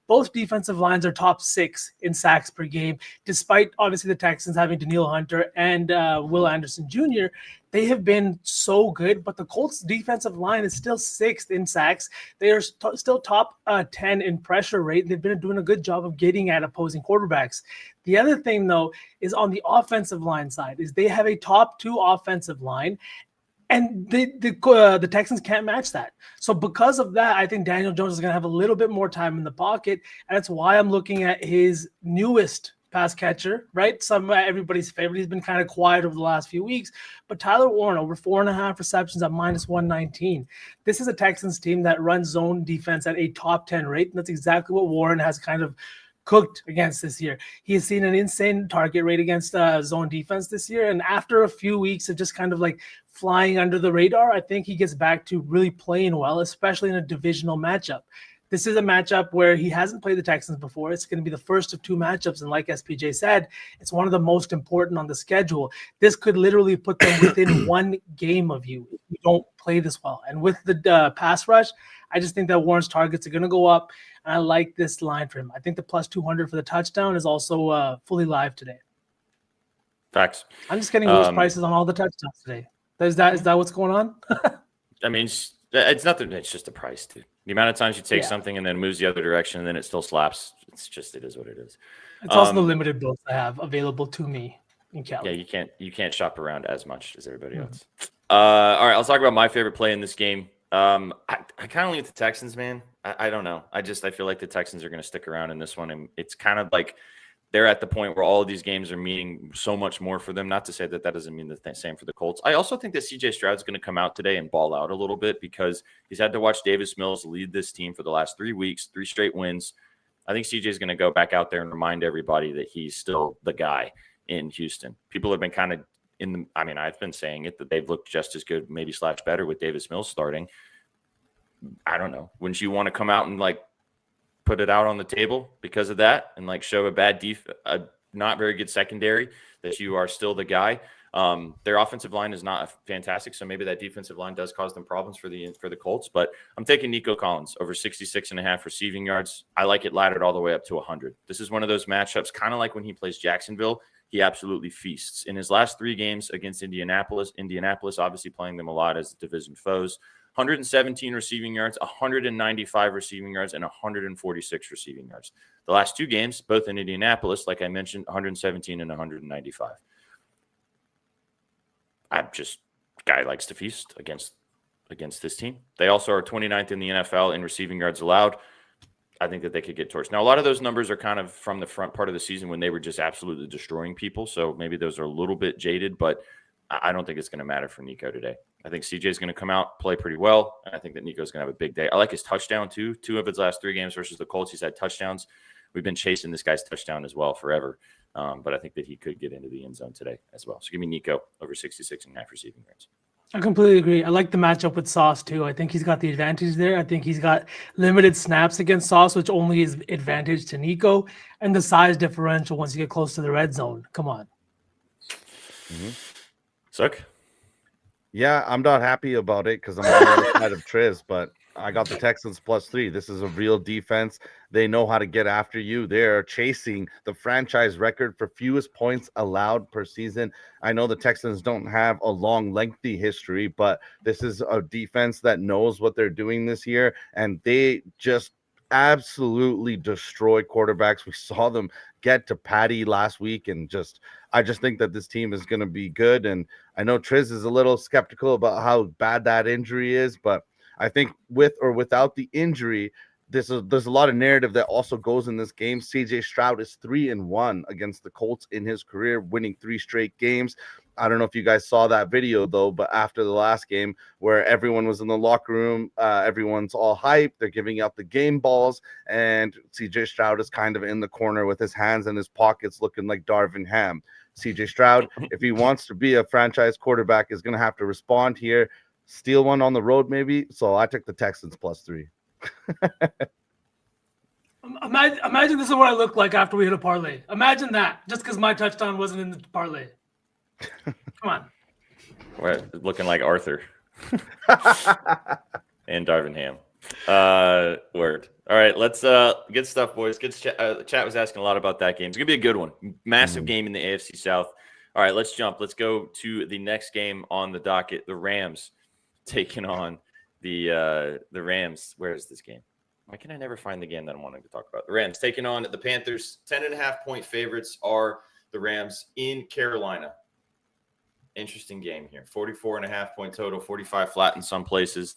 both defensive lines are top 6 in sacks per game, despite obviously the Texans having Danielle Hunter and Will Anderson Jr. They have been so good, but the Colts defensive line is still 6th in sacks. They are still top 10 in pressure rate. They've been doing a good job of getting at opposing quarterbacks. The other thing, though, is on the offensive line side, is they have a top 2 offensive line, and the Texans can't match that. So because of that, I think Daniel Jones is going to have a little bit more time in the pocket, and that's why I'm looking at his newest pass catcher, right? Everybody's favorite. He's been kind of quiet over the last few weeks, but Tyler Warren over 4.5 receptions at -119. This is a Texans team that runs zone defense at a top 10 rate, and that's exactly what Warren has kind of cooked against this year. He has seen an insane target rate against zone defense this year, and after a few weeks of just kind of like flying under the radar, I think he gets back to really playing well, especially in a divisional matchup. This is a matchup where he hasn't played the Texans before. It's going to be the first of 2 matchups. And like SPJ said, it's one of the most important on the schedule. This could literally put them within 1 game of you if you don't play this well. And with the pass rush, I just think that Warren's targets are going to go up. And I like this line for him. I think the +200 for the touchdown is also fully live today. Facts. I'm just getting worse prices on all the touchdowns today. Is that what's going on? I mean, it's nothing. It's just a price, dude. The amount of times you take something and then moves the other direction and then it still slaps. It is what it is. It's also the limited builds I have available to me in Cali. Yeah, you can't shop around as much as everybody else. All right, I'll talk about my favorite play in this game. I kind of lean with the Texans, man. I don't know. I feel like the Texans are going to stick around in this one, and it's kind of like they're at the point where all of these games are meaning so much more for them. Not to say that doesn't mean the same for the Colts. I also think that CJ Stroud's going to come out today and ball out a little bit because he's had to watch Davis Mills lead this team for the last 3 weeks, 3 straight wins. I think CJ is going to go back out there and remind everybody that he's still the guy in Houston. People have been kind of I've been saying it, that they've looked just as good, maybe / better with Davis Mills starting. I don't know. Wouldn't you want to come out and like put it out on the table because of that and like show a not very good secondary that you are still the guy? Their offensive line is not fantastic, so maybe that defensive line does cause them problems for the Colts. But I'm taking Nico Collins over 66.5 receiving yards. I like it laddered all the way up to 100. This is one of those matchups, kind of like when he plays Jacksonville. He absolutely feasts. In his last 3 games against Indianapolis obviously playing them a lot as division foes, 117 receiving yards, 195 receiving yards, and 146 receiving yards. The last 2 games, both in Indianapolis, like I mentioned, 117 and 195. Guy likes to feast against this team. They also are 29th in the NFL in receiving yards allowed. I think that they could get torched. Now, a lot of those numbers are kind of from the front part of the season when they were just absolutely destroying people. So maybe those are a little bit jaded, but I don't think it's going to matter for Nico today. I think CJ is going to come out, play pretty well, and I think that Nico's going to have a big day. I like his touchdown, too. 2 of his last 3 games versus the Colts, he's had touchdowns. We've been chasing this guy's touchdown as well forever, but I think that he could get into the end zone today as well. So give me Nico over 66.5 receiving yards. I completely agree. I like the matchup with Sauce too. I think he's got the advantage there. I think he's got limited snaps against Sauce, which only is advantage to Nico, and the size differential once you get close to the red zone. Come on. Suck. Yeah, I'm not happy about it because I'm on the other side of Triz, but I got the Texans +3. This is a real defense. They know how to get after you. They're chasing the franchise record for fewest points allowed per season. I know the Texans don't have a long, lengthy history, but this is a defense that knows what they're doing this year, and they just absolutely destroy quarterbacks. We saw them get to Patty last week, and I just think that this team is going to be good. And I know Triz is a little skeptical about how bad that injury is, but I think with or without the injury, there's a lot of narrative that also goes in this game. CJ Stroud is 3-1 against the Colts in his career, winning 3 straight games. I don't know if you guys saw that video though, but after the last game where everyone was in the locker room, everyone's all hyped. They're giving out the game balls, and CJ Stroud is kind of in the corner with his hands in his pockets looking like Darvin Ham. CJ Stroud, if he wants to be a franchise quarterback, is going to have to respond here, steal one on the road maybe. So I took the Texans +3. Imagine this is what I look like after we hit a parlay. Imagine that, just because my touchdown wasn't in the parlay. Come on. We're looking like Arthur and Darvin Ham. Word. All right, let's good stuff, boys. Good chat was asking a lot about that game. It's gonna be a good one. Massive game in the AFC South. All right, let's jump. Let's go to the next game on the docket. The Rams taking on the Rams. Where is this game? Why can I never find the game that I'm wanting to talk about? The Rams taking on the Panthers. 10.5-point favorites are the Rams in Carolina. Interesting game here. 44.5-point total, 45 flat in some places.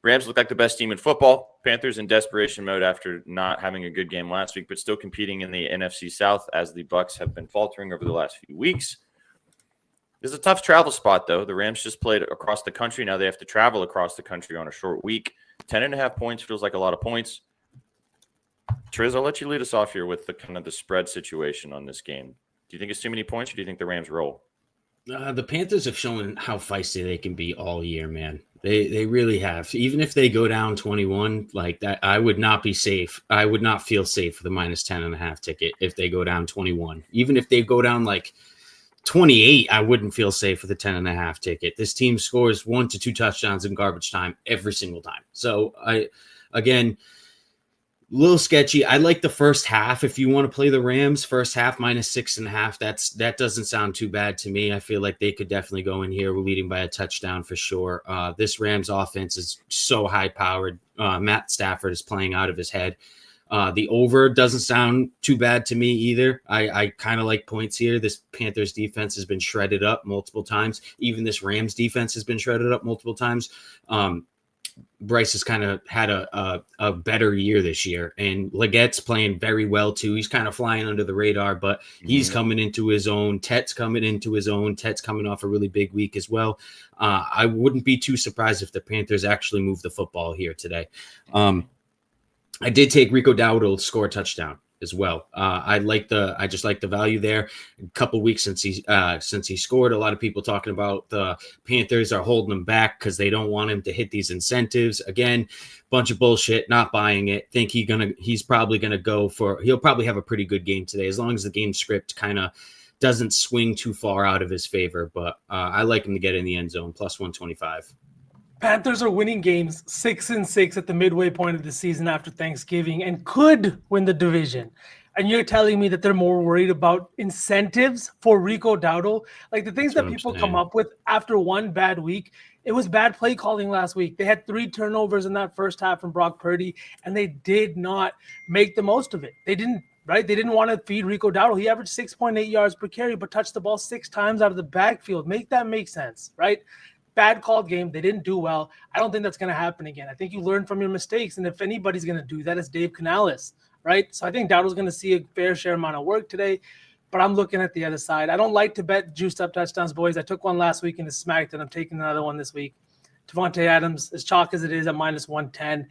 Rams look like the best team in football. Panthers in desperation mode after not having a good game last week, but still competing in the NFC South as the Bucks have been faltering over the last few weeks. This is a tough travel spot, though. The Rams just played across the country. Now they have to travel across the country on a short week. 10.5 points feels like a lot of points. Triz, I'll let you lead us off here with the kind of the spread situation on this game. Do you think it's too many points, or do you think the Rams roll? The Panthers have shown how feisty they can be all year, man. They really have. Even if they go down 21 like that, I would not be safe. I would not feel safe for the -10.5 ticket if they go down 21. Even if they go down like 28, I wouldn't feel safe for the 10.5 ticket. This team scores 1 to 2 touchdowns in garbage time every single time. So again, a little sketchy. I like the first half. If you want to play the Rams, first half -6.5, that doesn't sound too bad to me. I feel like they could definitely go in here. We're leading by a touchdown for sure. This Rams offense is so high powered. Matt Stafford is playing out of his head. The over doesn't sound too bad to me either. I kind of like points here. This Panthers defense has been shredded up multiple times. Even this Rams defense has been shredded up multiple times. Bryce has kind of had a better year this year, and Leggette's playing very well too. He's kind of flying under the radar, but he's coming into his own. Tet's coming into his own. Tet's coming off a really big week as well. I wouldn't be too surprised if the Panthers actually move the football here today. I did take Rico Dowdle to score a touchdown as well. I just like the value there. A couple weeks since he scored, a lot of people talking about the Panthers are holding him back because they don't want him to hit these incentives. Again, bunch of bullshit. Not buying it. Think he's probably gonna go for. He'll probably have a pretty good game today as long as the game script kind of doesn't swing too far out of his favor. But I like him to get in the end zone +125. Panthers are winning games 6-6 at the midway point of the season after Thanksgiving and could win the division. And you're telling me that they're more worried about incentives for Rico Dowdle? Like the things that people come up with after one bad week. It was bad play calling last week. They had 3 turnovers in that first half from Brock Purdy, and they did not make the most of it. They didn't, right? They didn't want to feed Rico Dowdle. He averaged 6.8 yards per carry, but touched the ball 6 times out of the backfield. Make that make sense, right? Bad called game. They didn't do well. I don't think that's going to happen again. I think you learn from your mistakes. And if anybody's going to do that, it's Dave Canales, right? So I think Dowdle's going to see a fair share amount of work today, but I'm looking at the other side. I don't like to bet juiced up touchdowns, boys. I took one last week and it smacked, and I'm taking another one this week. Devontae Adams, as chalk as it is at -110.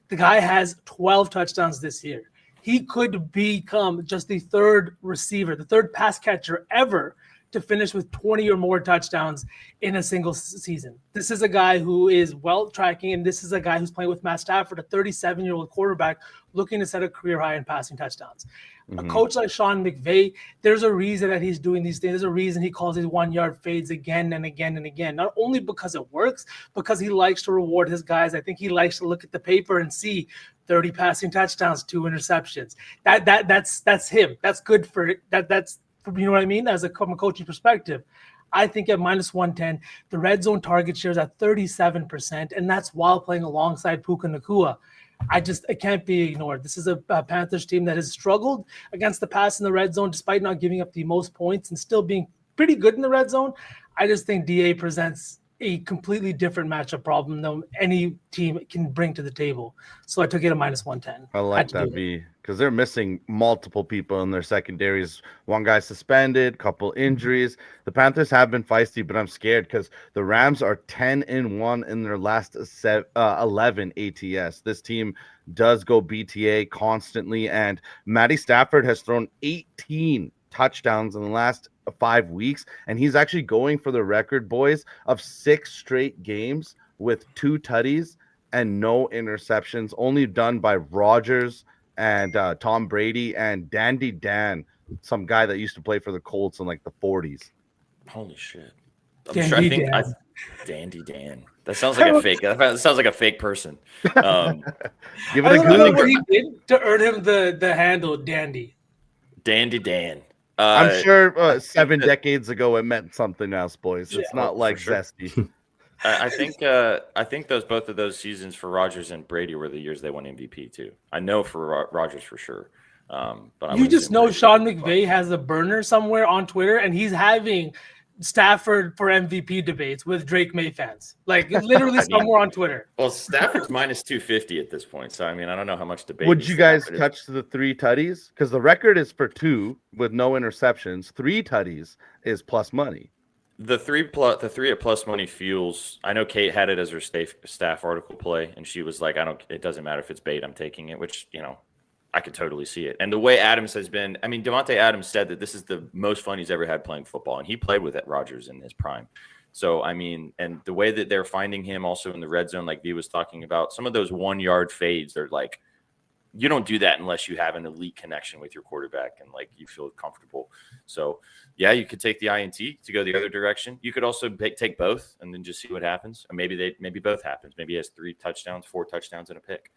The guy has 12 touchdowns this year. He could become just the third receiver, the third pass catcher ever to finish with 20 or more touchdowns in a single season. This is a guy who is well tracking, and this is a guy who's playing with Matt Stafford, a 37-year-old quarterback looking to set a career high in passing touchdowns. A coach like Sean McVay, there's a reason that he's doing these things. There's a reason he calls these 1-yard fades again and again and again. Not only because it works, because he likes to reward his guys. I think he likes to look at the paper and see 30 passing touchdowns, 2 interceptions. That's him. That's good for that. That's, you know what I mean? As a coaching perspective. I think at minus 110, the red zone target share is at 37%, and that's while playing alongside Puka Nacua. It can't be ignored. This is a Panthers team that has struggled against the pass in the red zone, despite not giving up the most points and still being pretty good in the red zone. I just think DA presents a completely different matchup problem than any team can bring to the table. So I took it at minus 110. I like that B, because they're missing multiple people in their secondaries. One guy suspended, couple injuries. The Panthers have been feisty, but I'm scared because the Rams are 10-1 in their last 11 ATS. This team does go BTA constantly, and Matty Stafford has thrown 18 touchdowns in the last 5 weeks, and he's actually going for the record, boys, of 6 straight games with 2 tutties and no interceptions, only done by Rodgers and Tom Brady and Dandy Dan, some guy that used to play for the Colts in like the 40s. Holy shit! Dandy Dan. That sounds like a fake. That sounds like a fake person. Give it I a don't know Google. what he did to earn him the handle Dandy. Dandy Dan. I'm sure 7 decades ago it meant something else, boys. It's not like sure. zesty. I think both of those seasons for Rodgers and Brady were the years they won MVP too. I know for Rodgers for sure. But you just know Sean McVay has a burner somewhere on Twitter, and he's having Stafford for MVP debates with Drake May fans, like literally somewhere on Twitter. Well, Stafford's minus 250 at this point, so I mean, I don't know how much debate. Would you guys touch the 3 tutties? Because the record is for 2 with no interceptions. 3 tutties is plus money. The 3 at plus money feels. I know Kate had it as her staff article play, and she was like, It doesn't matter if it's bait, I'm taking it," which I could totally see it. And the way Adams has been, I mean, Devontae Adams said that this is the most fun he's ever had playing football, and he played with Rodgers in his prime. So, I mean, and the way that they're finding him also in the red zone, like V was talking about, some of those 1-yard fades, they're like, you don't do that unless you have an elite connection with your quarterback and like you feel comfortable. So, yeah, you could take the INT to go the other direction. You could also take both and then just see what happens. Or maybe both happens. Maybe he has 3 touchdowns, 4 touchdowns, and a pick.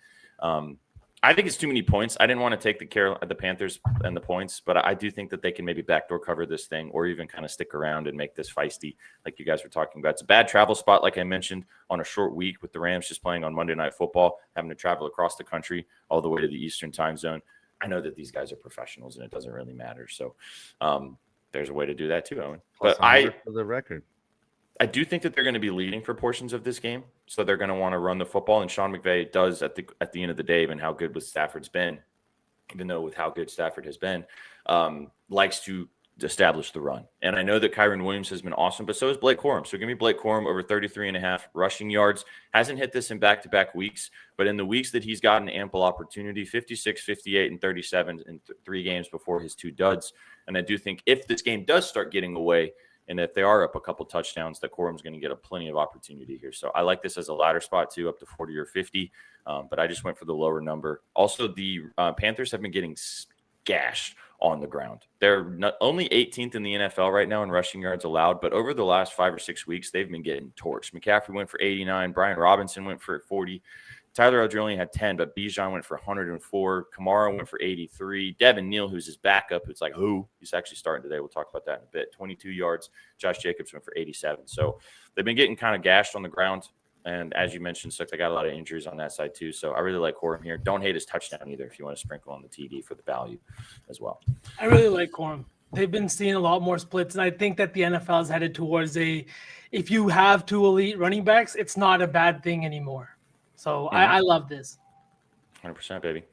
I think it's too many points. I didn't want to take the Panthers and the points, but I do think that they can maybe backdoor cover this thing or even kind of stick around and make this feisty like you guys were talking about. It's a bad travel spot, like I mentioned, on a short week with the Rams just playing on Monday Night Football, having to travel across the country all the way to the Eastern time zone. I know that these guys are professionals and it doesn't really matter. So there's a way to do that too, Owen. But for the record, I do think that they're going to be leading for portions of this game, so they're going to want to run the football. And Sean McVay does at the end of the day, even how good with Stafford's been, even though with how good Stafford has been, likes to establish the run. And I know that Kyron Williams has been awesome, but so is Blake Corum. So give me Blake Corum over 33.5 rushing yards. Hasn't hit this in back-to-back weeks, but in the weeks that he's gotten ample opportunity, 56, 58, and 37 in 3 games before his 2 duds. And I do think if this game does start getting away, and if they are up a couple touchdowns, that Corum's going to get a plenty of opportunity here. So I like this as a ladder spot too, up to 40 or 50. But I just went for the lower number. Also, the Panthers have been getting gashed on the ground. They're not only 18th in the NFL right now in rushing yards allowed, but over the last 5 or 6 weeks, they've been getting torched. McCaffrey went for 89. Brian Robinson went for 40. Tyler Algier only had 10, but Bijan went for 104. Kamara went for 83. Devin Neal, who's his backup, who's like, he's actually starting today. We'll talk about that in a bit. 22 yards. Josh Jacobs went for 87. So they've been getting kind of gashed on the ground. And as you mentioned, Six, I got a lot of injuries on that side too. So I really like Corum here. Don't hate his touchdown either if you want to sprinkle on the TD for the value as well. I really like Corum. They've been seeing a lot more splits, and I think that the NFL is headed towards if you have 2 elite running backs, it's not a bad thing anymore. So I love this. 100%, baby.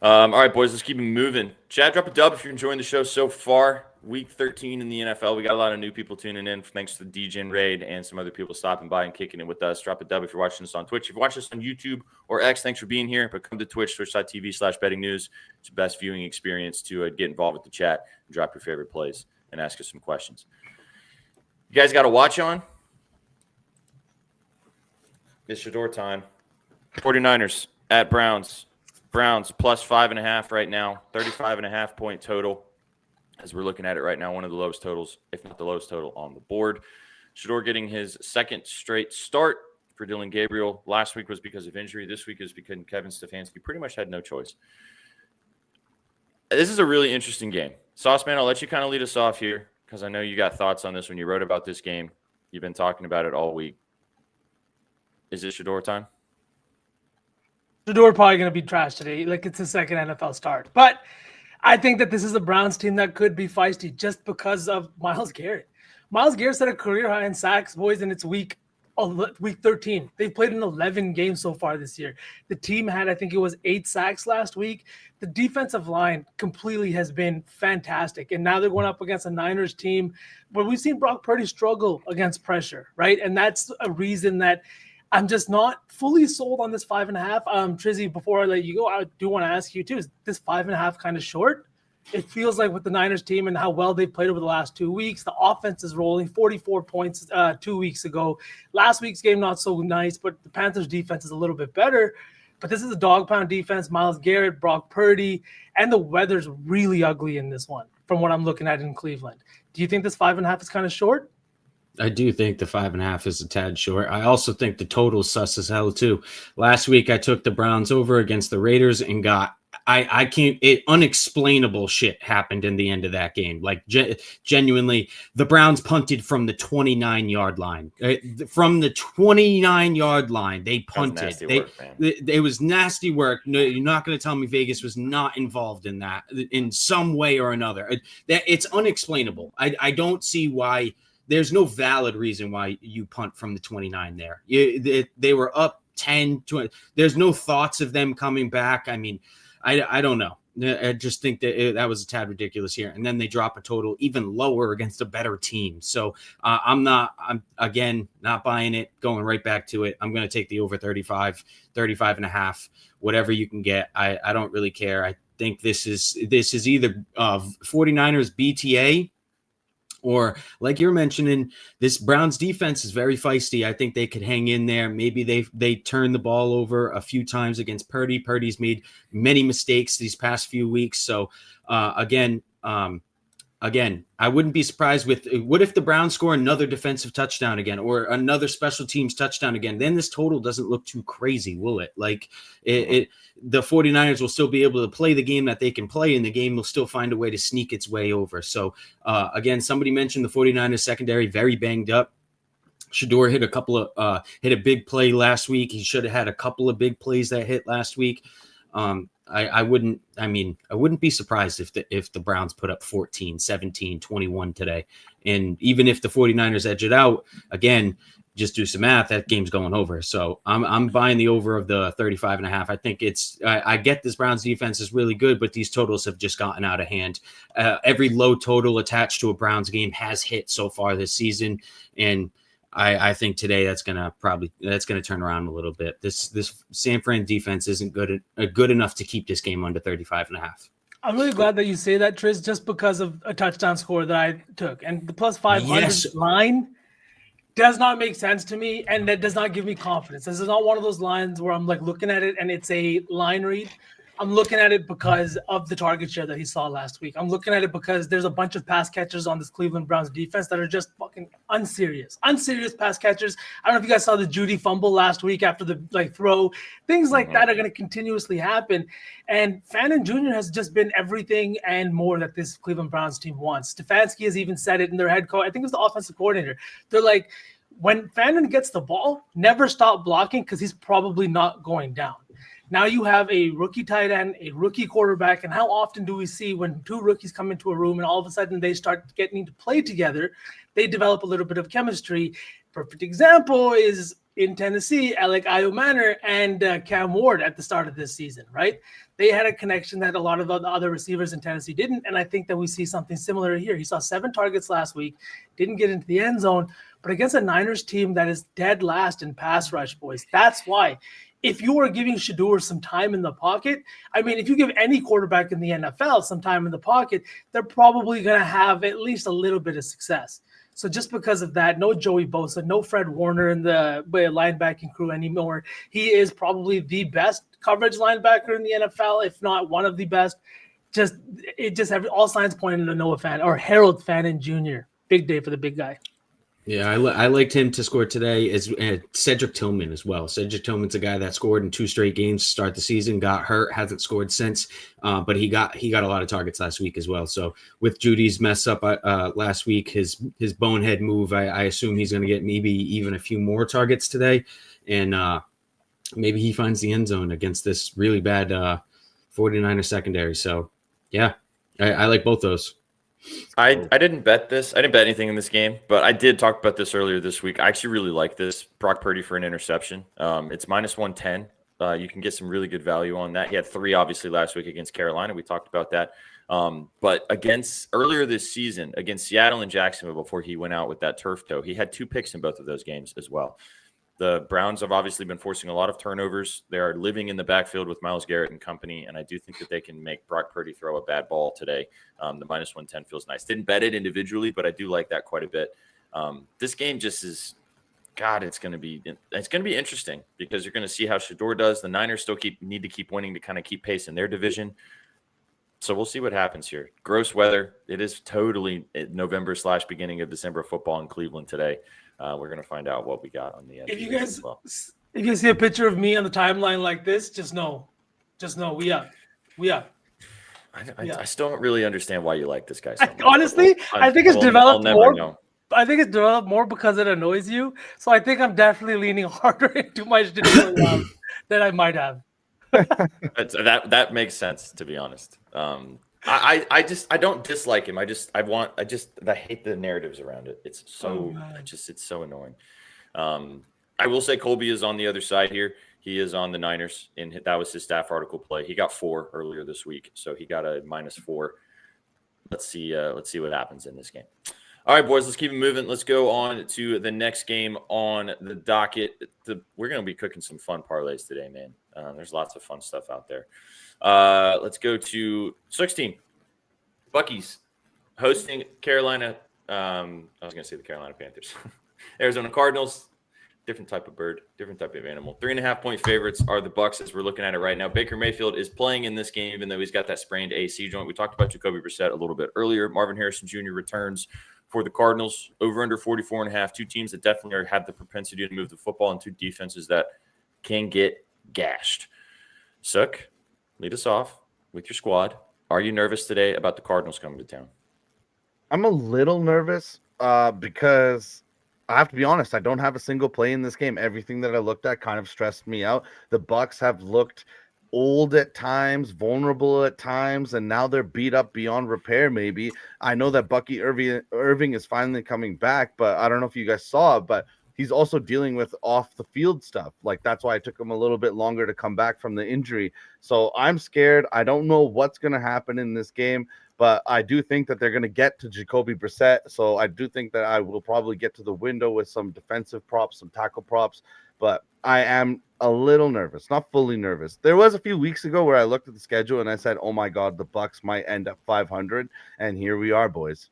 All right, boys, let's keep it moving. Chad, drop a dub if you're enjoying the show so far. Week 13 in the NFL. We got a lot of new people tuning in. Thanks to the DJ and Raid and some other people stopping by and kicking it with us. Drop a dub if you're watching us on Twitch. If you're watching us on YouTube or X, thanks for being here. But come to Twitch, twitch.tv/bettingnews. It's the best viewing experience to get involved with the chat and drop your favorite plays and ask us some questions. You guys got a watch on? It's Shador time. 49ers at Browns. Browns plus 5.5 right now. 35.5 point total. As we're looking at it right now, one of the lowest totals, if not the lowest total on the board. Shador getting his second straight start for Dylan Gabriel. Last week was because of injury. This week is because Kevin Stefanski pretty much had no choice. This is a really interesting game. Sauceman, I'll let you kind of lead us off here because I know you got thoughts on this when you wrote about this game. You've been talking about it all week. Is it Shador time? Shador probably going to be trash today. Like, it's his second NFL start. But I think that this is a Browns team that could be feisty just because of Myles Garrett. Myles Garrett set a career high in sacks, boys, and it's week 13. They've played in 11 games so far this year. The team had, I think it was 8 sacks last week. The defensive line completely has been fantastic. And now they're going up against a Niners team where we've seen Brock Purdy struggle against pressure, right? And that's a reason that I'm just not fully sold on this 5.5. Trizzy, before I let you go, I do want to ask you too, is this 5.5 kind of short? It feels like with the Niners team and how well they've played over the last 2 weeks, the offense is rolling 44 points 2 weeks ago. Last week's game, not so nice, but the Panthers defense is a little bit better. But this is a dog pound defense. Myles Garrett, Brock Purdy, and the weather's really ugly in this one from what I'm looking at in Cleveland. Do you think this 5.5 is kind of short? I do think the 5.5 is a tad short. I also think the total is sus as hell too. Last week I took the Browns over against the Raiders and got unexplainable shit happened in the end of that game. Like genuinely, the Browns punted from the 29-yard line. From the 29-yard line, they punted. It was nasty work. No, you're not going to tell me Vegas was not involved in that in some way or another. It's unexplainable. I don't see why. There's no valid reason why you punt from the 29 there. They were up 10, 20. There's no thoughts of them coming back. I mean, I don't know. I just think that that was a tad ridiculous here. And then they drop a total even lower against a better team. So I'm again not buying it, going right back to it. I'm going to take the over 35.5, whatever you can get. I don't really care. I think this is either 49ers BTA, or like you're mentioning, this Browns defense is very feisty. I think they could hang in there. Maybe they turn the ball over a few times against Purdy. Purdy's made many mistakes these past few weeks. So again, I wouldn't be surprised with what if the Browns score another defensive touchdown again or another special teams touchdown again. Then this total doesn't look too crazy, will it? Like the 49ers will still be able to play the game that they can play, and the game will still find a way to sneak its way over. So again, somebody mentioned the 49ers secondary very banged up. Shador hit a big play last week. He should have had a couple of big plays that hit last week. I wouldn't be surprised if the Browns put up 14, 17, 21 today. And even if the 49ers edge it out, again, just do some math, that game's going over. So I'm buying the over of the 35.5. I think I get this Browns defense is really good, but these totals have just gotten out of hand. Every low total attached to a Browns game has hit so far this season. And I think today that's gonna turn around a little bit. This San Fran defense isn't good enough to keep this game under 35.5. I'm really glad that you say that, Triz, just because of a touchdown score that I took. And the plus 500 line does not make sense to me, and that does not give me confidence. This is not one of those lines where I'm like looking at it and it's a line read. I'm looking at it because of the target share that he saw last week. I'm looking at it because there's a bunch of pass catchers on this Cleveland Browns defense that are just fucking unserious pass catchers. I don't know if you guys saw the Judy fumble last week after the throw. Things like that are going to continuously happen. And Fannin Jr. has just been everything and more that this Cleveland Browns team wants. Stefanski has even said it in their head coach. I think it was the offensive coordinator. They're like, when Fannin gets the ball, never stop blocking because he's probably not going down. Now you have a rookie tight end, a rookie quarterback, and how often do we see when two rookies come into a room and all of a sudden they start getting to play together, they develop a little bit of chemistry. Perfect example is in Tennessee, Alec Manor and Cam Ward at the start of this season, right? They had a connection that a lot of the other receivers in Tennessee didn't, and I think that we see something similar here. He saw 7 targets last week, didn't get into the end zone, but against a Niners team that is dead last in pass rush, boys. That's why. If you are giving Shador some time in the pocket, I mean, if you give any quarterback in the NFL some time in the pocket, they're probably going to have at least a little bit of success. So just because of that, no Joey Bosa, no Fred Warner in the linebacking crew anymore. He is probably the best coverage linebacker in the NFL, if not one of the best. All signs pointing to Noah Fan or Harold Fannin Jr. Big day for the big guy. Yeah, I liked him to score today. As Cedric Tillman as well. Cedric Tillman's a guy that scored in 2 straight games to start the season. Got hurt, hasn't scored since, but he got a lot of targets last week as well. So with Judy's mess up last week, his bonehead move, I assume he's going to get maybe even a few more targets today, and maybe he finds the end zone against this really bad 49er secondary. So yeah, I like both those. I didn't bet this. I didn't bet anything in this game, but I did talk about this earlier this week. I actually really like this. Brock Purdy for an interception. It's -110. You can get some really good value on that. He had 3 obviously last week against Carolina. We talked about that. But earlier this season against Seattle and Jacksonville before he went out with that turf toe, he had 2 picks in both of those games as well. The Browns have obviously been forcing a lot of turnovers. They are living in the backfield with Myles Garrett and company, and I do think that they can make Brock Purdy throw a bad ball today. The -110 feels nice. Didn't bet it individually, but I do like that quite a bit. This game just is – God, it's going to be interesting because you're going to see how Shedeur does. The Niners still need to keep winning to kind of keep pace in their division. So we'll see what happens here. Gross weather. It is totally November/beginning of December football in Cleveland today. We're going to find out what we got on the end. If you guys see a picture of me on the timeline like this, just know we up. I still don't really understand why you like this guy so much. Honestly, I think it's developed I'll more. never know. I think it's developed more because it annoys you. So I think I'm definitely leaning harder into my Shedeur love than I might have. That makes sense, to be honest. I don't dislike him. I hate the narratives around it. It's so it's so annoying. I will say Colby is on the other side here. He is on the Niners, and that was his staff article play. He got 4 earlier this week, so he got a -4. Let's see what happens in this game. All right, boys, let's keep it moving. Let's go on to the next game on the docket. We're going to be cooking some fun parlays today, man. There's lots of fun stuff out there. Let's go to 16. Bucky's hosting Carolina. I was going to say the Carolina Panthers. Arizona Cardinals. Different type of bird, different type of animal. 3.5-point favorites are the Bucs as we're looking at it right now. Baker Mayfield is playing in this game, even though he's got that sprained AC joint. We talked about Jacoby Brissett a little bit earlier. Marvin Harrison Jr. returns for the Cardinals. Over under 44.5. 2 teams that definitely have the propensity to move the football, and 2 defenses that can get gashed. Sook, lead us off with your squad. Are you nervous today about the Cardinals coming to town? I'm a little nervous because I have to be honest, I don't have a single play in this game. Everything that I looked at kind of stressed me out. The Bucs have looked old at times, vulnerable at times, and now they're beat up beyond repair maybe. I know that Bucky Irving is finally coming back, but I don't know if you guys saw it, but he's also dealing with off the field stuff. Like, that's why it took him a little bit longer to come back from the injury. So I'm scared. I don't know what's going to happen in this game, but I do think that they're going to get to Jacoby Brissett. So I do think that I will probably get to the window with some defensive props, some tackle props, but I am a little nervous, not fully nervous. There was a few weeks ago where I looked at the schedule and I said, oh my God, the Bucs might end up 500. And here we are, boys.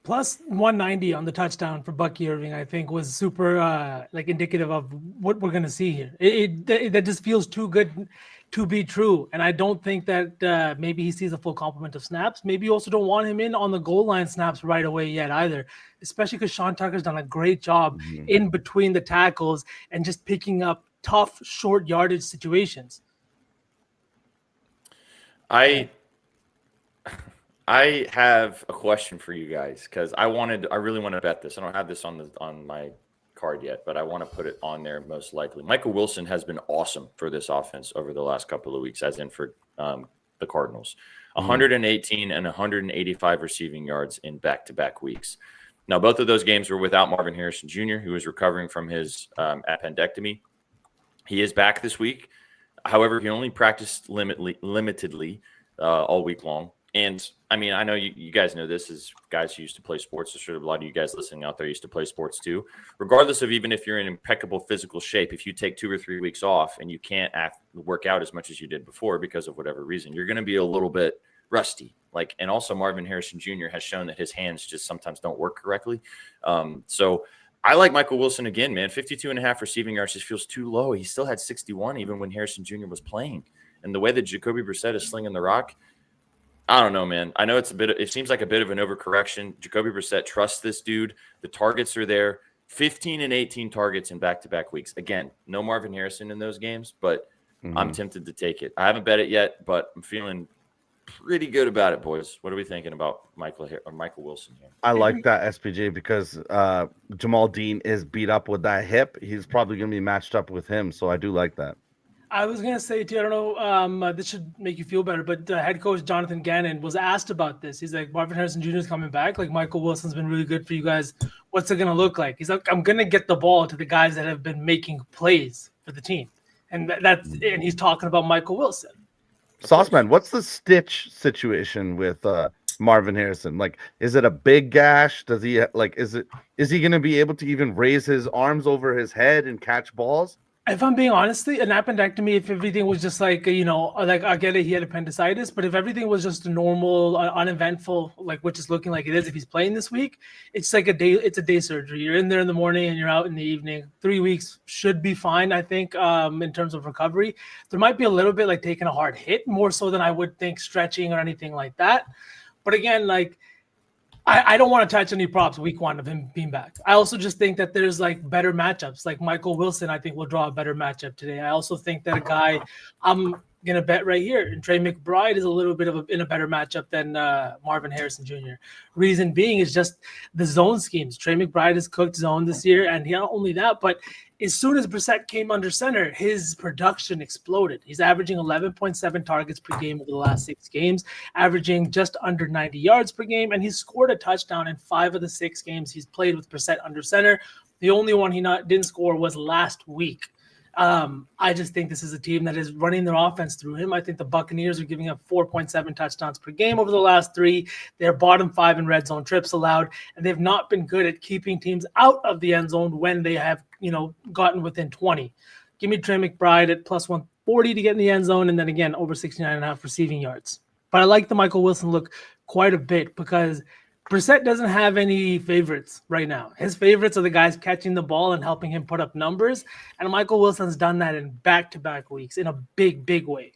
Plus 190 on the touchdown for Bucky Irving, I think, was super indicative of what we're going to see here. That just feels too good to be true. And I don't think that maybe he sees a full complement of snaps. Maybe you also don't want him in on the goal line snaps right away yet either, especially because Sean Tucker's done a great job in between the tackles and just picking up tough, short yardage situations. I have a question for you guys because I really want to bet this. I don't have this on my card yet, but I want to put it on there most likely. Michael Wilson has been awesome for this offense over the last couple of weeks, as in for the Cardinals. 118 and 185 receiving yards in back-to-back weeks. Now, both of those games were without Marvin Harrison Jr., who was recovering from his appendectomy. He is back this week. However, he only practiced limitedly all week long. And, I mean, I know you guys know this as guys who used to play sports. I'm sure a lot of you guys listening out there used to play sports too. Regardless of even if you're in impeccable physical shape, if you take 2 or 3 weeks off and you can't work out as much as you did before because of whatever reason, you're going to be a little bit rusty. And also Marvin Harrison Jr. has shown that his hands just sometimes don't work correctly. So I like Michael Wilson again, man. 52.5 receiving yards just feels too low. He still had 61 even when Harrison Jr. was playing. And the way that Jacoby Brissett is slinging the rock, I don't know, man. I know it seems like a bit of an overcorrection. Jacoby Brissett trusts this dude. The targets are there. 15 and 18 targets in back-to-back weeks. Again, no Marvin Harrison in those games, but I'm tempted to take it. I haven't bet it yet, but I'm feeling pretty good about it, boys. What are we thinking about Michael Wilson here? I like that SPJ because Jamal Dean is beat up with that hip. He's probably going to be matched up with him, so I do like that. I was going to say to you, I don't know, this should make you feel better, but head coach Jonathan Gannon was asked about this. He's like, Marvin Harrison Jr. is coming back. Like, Michael Wilson's been really good for you guys. What's it going to look like? He's like, I'm going to get the ball to the guys that have been making plays for the team. And and he's talking about Michael Wilson. Sauceman, what's the stitch situation with Marvin Harrison? Like, is it a big gash? Does he is he going to be able to even raise his arms over his head and catch balls? If I'm being honest, an appendectomy, if everything was just like, I get it, he had appendicitis, but if everything was just normal, uneventful, like which is looking like it is if he's playing this week, it's like it's a day surgery. You're in there in the morning and you're out in the evening. 3 weeks should be fine, I think, in terms of recovery. There might be a little bit like taking a hard hit, more so than I would think stretching or anything like that. But again, like, I don't want to touch any props week one of him being back. I also just think that there's like better matchups. Like Michael Wilson, I think will draw a better matchup today. I also think that a guy I'm going to bet right here, and Trey McBride is a little bit in a better matchup than Marvin Harrison Jr. Reason being is just the zone schemes. Trey McBride has cooked zone this year, and not only that, but as soon as Brissett came under center, his production exploded. He's averaging 11.7 targets per game over the last 6 games, averaging just under 90 yards per game, and he's scored a touchdown in 5 of the 6 games he's played with Brissett under center. The only one he didn't score was last week. I just think this is a team that is running their offense through him. I think the Buccaneers are giving up 4.7 touchdowns per game over the last 3. They're bottom 5 in red zone trips allowed, and they've not been good at keeping teams out of the end zone when they have, gotten within 20. Give me Trey McBride at plus 140 to get in the end zone, and then again, over 69.5 receiving yards. But I like the Michael Wilson look quite a bit because Brissett doesn't have any favorites right now. His favorites are the guys catching the ball and helping him put up numbers. And Michael Wilson's done that in back-to-back weeks in a big, big way.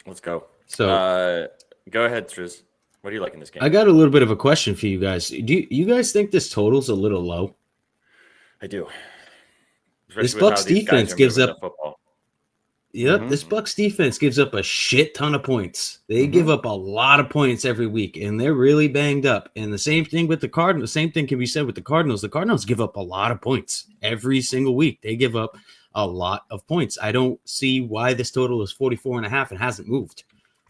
Let's go. So go ahead, Triz. What do you like in this game? I got a little bit of a question for you guys. Do you guys think this total's a little low? I do. This Bucs defense gives up football. Yep, this Bucs defense gives up a shit ton of points. They give up a lot of points every week, and they're really banged up. And the same thing with the Cardinals. The same thing can be said with the Cardinals. The Cardinals give up a lot of points every single week. They give up a lot of points. I don't see why this total is 44.5 and hasn't moved.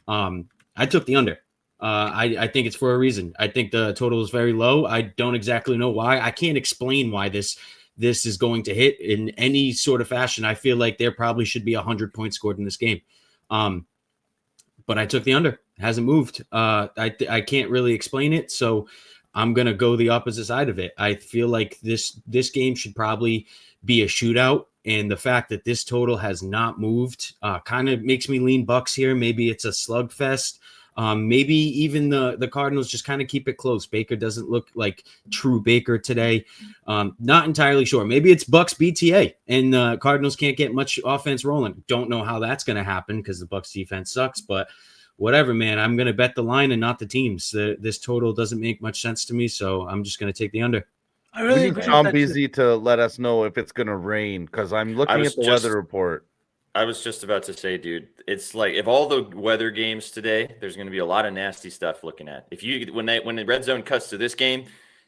I took the under. I think it's for a reason. I think the total is very low. I don't exactly know why. I can't explain why this is going to hit in any sort of fashion. I feel like there probably should be 100 points scored in this game. But I took the under. It hasn't moved. I can't really explain it, so I'm going to go the opposite side of it. I feel like this game should probably be a shootout, and the fact that this total has not moved kind of makes me lean Bucks here. Maybe it's a slugfest. Maybe even the Cardinals just kind of keep it close. Baker doesn't look like true Baker today. Not entirely sure. Maybe it's Bucks BTA and the Cardinals can't get much offense rolling. Don't know how that's going to happen because the Bucks defense sucks, but whatever, man. I'm going to bet the line and not the teams. This total doesn't make much sense to me, so I'm just going to take the under. I really agree. Sean Beasley to let us know if it's going to rain because I'm looking at the weather report. I was just about to say, dude, it's like if all the weather games today, there's going to be a lot of nasty stuff looking at. When the red zone cuts to this game,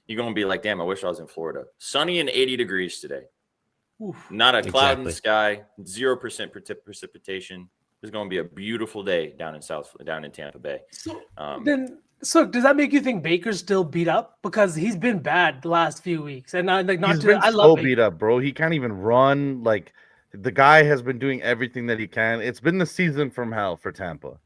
you're going to be like, damn, I wish I was in Florida. Sunny and 80 degrees today. Oof. Not a cloud in the sky, 0% precipitation. It's going to be a beautiful day down in Tampa Bay. So does that make you think Baker's still beat up because he's been bad the last few weeks? And I love Baker. Beat up, bro. He can't even run. Like the guy has been doing everything that he can. It's been the season from hell for Tampa.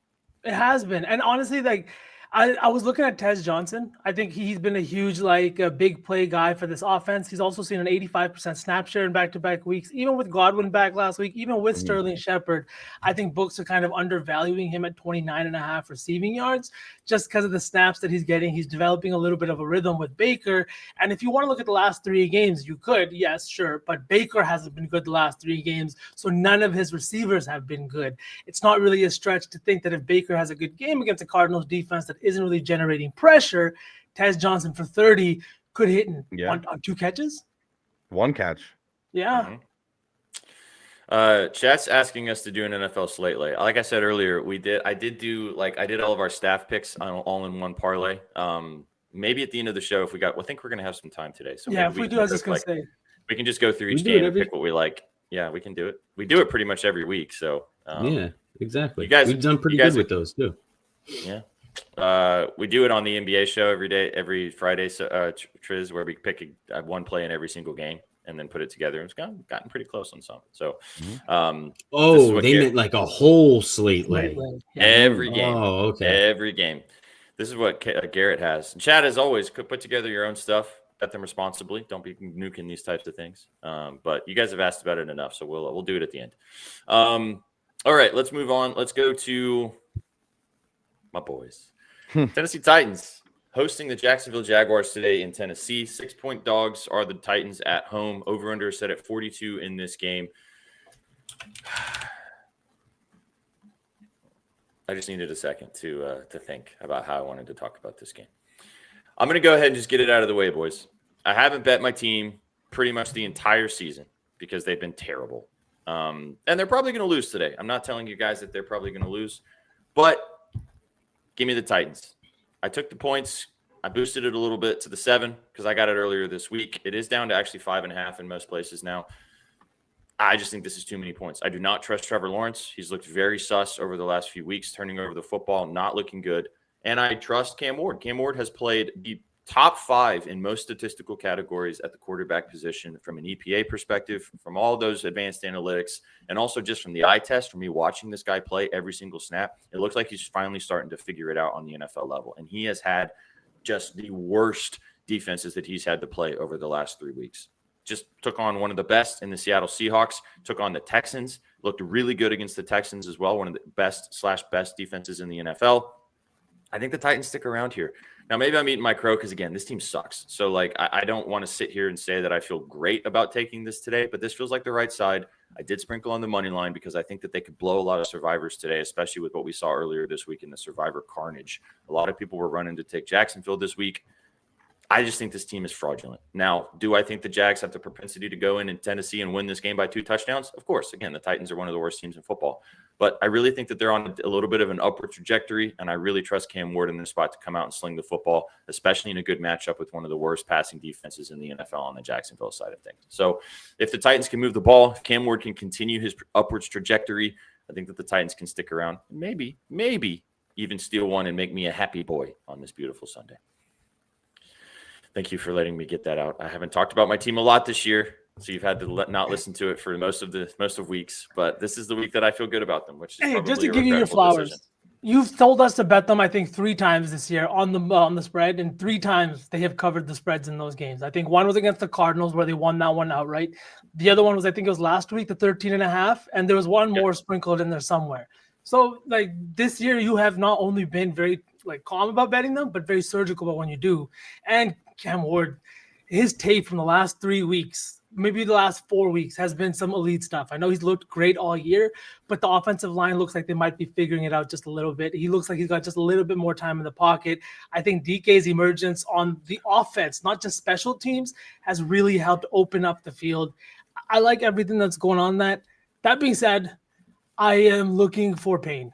It has been, and honestly, like I was looking at Tez Johnson. I think he's been a huge, a big play guy for this offense. He's also seen an 85% snap share in back-to-back weeks. Even with Godwin back last week, even with Sterling Shepard, I think books are kind of undervaluing him at 29.5 receiving yards just because of the snaps that he's getting. He's developing a little bit of a rhythm with Baker. And if you want to look at the last 3 games, you could, yes, sure. But Baker hasn't been good the last 3 games, so none of his receivers have been good. It's not really a stretch to think that if Baker has a good game against the Cardinals defense that isn't really generating pressure, Tez Johnson for 30 could hit on 2 catches. 1 catch. Yeah. Chat's asking us to do an NFL slate lay. Like I said earlier, I did all of our staff picks all in one parlay. Maybe at the end of the show, if we got, I think we're gonna have some time today. So yeah, if we do, I was just gonna say we can just go through each game and pick what we like. Yeah, we can do it. We do it pretty much every week. So yeah, exactly. We've done pretty good with those too. Yeah. We do it on the NBA show every Friday, Triz, where we pick one play in every single game and then put it together. It's gotten pretty close on some. So, they meant like a whole slate lay. Every game. Oh, okay. Every game. This is what Garrett has. Chad, as always, could put together your own stuff. Bet them responsibly. Don't be nuking these types of things. But you guys have asked about it enough, so we'll do it at the end. All right, let's move on. Let's go to my boys. Tennessee Titans hosting the Jacksonville Jaguars today in Tennessee. 6-point dogs are the Titans at home. Over-under set at 42 in this game. I just needed a second to think about how I wanted to talk about this game. I'm going to go ahead and just get it out of the way, boys. I haven't bet my team pretty much the entire season because they've been terrible. And they're probably going to lose today. I'm not telling you guys that they're probably going to lose, but give me the Titans. I took the points. I boosted it a little bit to the 7 because I got it earlier this week. It is down to actually 5.5 in most places now. I just think this is too many points. I do not trust Trevor Lawrence. He's looked very sus over the last few weeks, turning over the football, not looking good. And I trust Cam Ward. Cam Ward has played the top 5 in most statistical categories at the quarterback position from an EPA perspective, from all those advanced analytics, and also just from the eye test, from me watching this guy play every single snap. It looks like he's finally starting to figure it out on the NFL level. And he has had just the worst defenses that he's had to play over the last 3 weeks. Just took on one of the best in the Seattle Seahawks, took on the Texans, looked really good against the Texans as well, one of the best defenses in the NFL. I think the Titans stick around here. Now, maybe I'm eating my crow because, again, this team sucks. So, I don't want to sit here and say that I feel great about taking this today, but this feels like the right side. I did sprinkle on the money line because I think that they could blow a lot of survivors today, especially with what we saw earlier this week in the survivor carnage. A lot of people were running to take Jacksonville this week. I just think this team is fraudulent. Now, do I think the Jags have the propensity to go in Tennessee and win this game by 2 touchdowns? Of course. Again, the Titans are one of the worst teams in football. But I really think that they're on a little bit of an upward trajectory, and I really trust Cam Ward in this spot to come out and sling the football, especially in a good matchup with one of the worst passing defenses in the NFL on the Jacksonville side of things. So if the Titans can move the ball, if Cam Ward can continue his upwards trajectory, I think that the Titans can stick around and maybe even steal one and make me a happy boy on this beautiful Sunday. Thank you for letting me get that out. I haven't talked about my team a lot this year, so you've had to not listen to it for most of weeks. But this is the week that I feel good about them, which is probably just to give you your flowers. Decision. You've told us to bet them, I think, 3 times this year on the spread, and 3 times they have covered the spreads in those games. I think one was against the Cardinals where they won that one outright. The other one was, I think it was last week, the 13.5, and there was one more sprinkled in there somewhere. So, this year, you have not only been very calm about betting them, but very surgical about when you do. And Cam Ward, his tape from the last 3 weeks, maybe the last 4 weeks, has been some elite stuff. I know he's looked great all year, but the offensive line looks like they might be figuring it out just a little bit. He looks like he's got just a little bit more time in the pocket. I think DK's emergence on the offense, not just special teams, has really helped open up the field. I like everything that's going on that. That being said, I am looking for pain.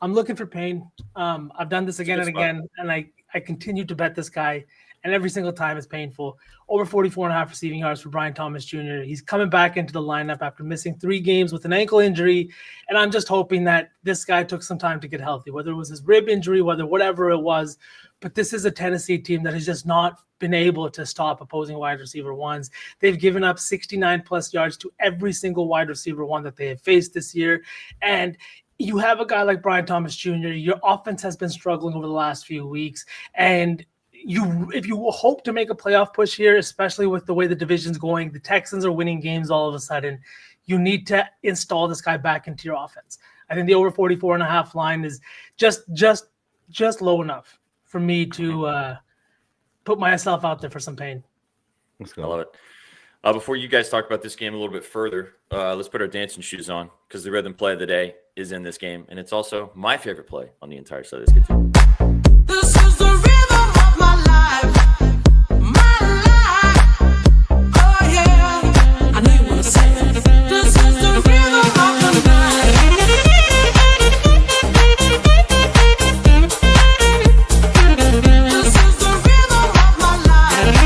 I'm looking for pain. I've done this again and again, and I continue to bet this guy. And every single time it's painful. Over 44.5 receiving yards for Brian Thomas Jr. He's coming back into the lineup after missing 3 games with an ankle injury. And I'm just hoping that this guy took some time to get healthy, whether it was his rib injury, whatever it was. But this is a Tennessee team that has just not been able to stop opposing wide receiver ones. They've given up 69 plus yards to every single wide receiver one that they have faced this year. And you have a guy like Brian Thomas Jr., your offense has been struggling over the last few weeks. And if you hope to make a playoff push here, especially with the way the division's going, the Texans are winning games all of a sudden, you need to install this guy back into your offense. I think the over 44.5 line is just low enough for me to put myself out there for some pain. I love it. Before you guys talk about this game a little bit further, let's put our dancing shoes on because the Rithmm play of the day is in this game, and it's also my favorite play on the entire slate. Let's get to it. This is the rhythm of my life, my life. Oh yeah, I know you wanna say it. This is the rhythm of the night. This is the rhythm of my life.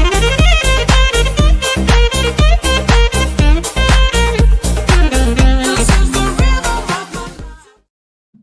This is the rhythm of my life.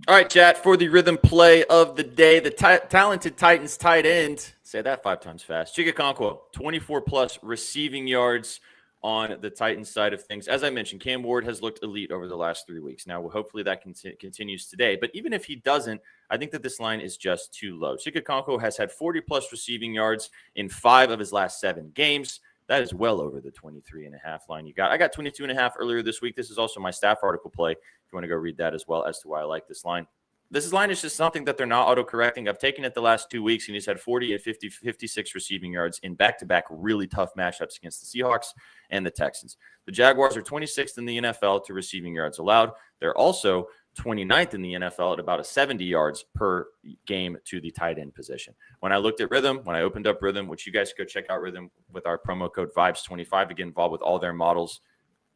All right, chat, for the Rithmm play of the day, the talented Titans tight end, say that 5 times fast, Chigakonkwo, 24-plus receiving yards on the Titans side of things. As I mentioned, Cam Ward has looked elite over the last 3 weeks. Now, hopefully that continues today. But even if he doesn't, I think that this line is just too low. Chigakonkwo has had 40-plus receiving yards in 5 of his last 7 games. That is well over the 23.5 line you got. I got 22.5 earlier this week. This is also my staff article play. If you want to go read that as well as to why I like this line. This line is just something that they're not auto-correcting. I've taken it the last 2 weeks, and he's had 40 and 56 receiving yards in back-to-back really tough matchups against the Seahawks and the Texans. The Jaguars are 26th in the NFL to receiving yards allowed. They're also 29th in the NFL at about 70 yards per game to the tight end position. When I looked at Rithmm, when I opened up Rithmm, which you guys go check out Rithmm with our promo code VIBES25 to get involved with all their models.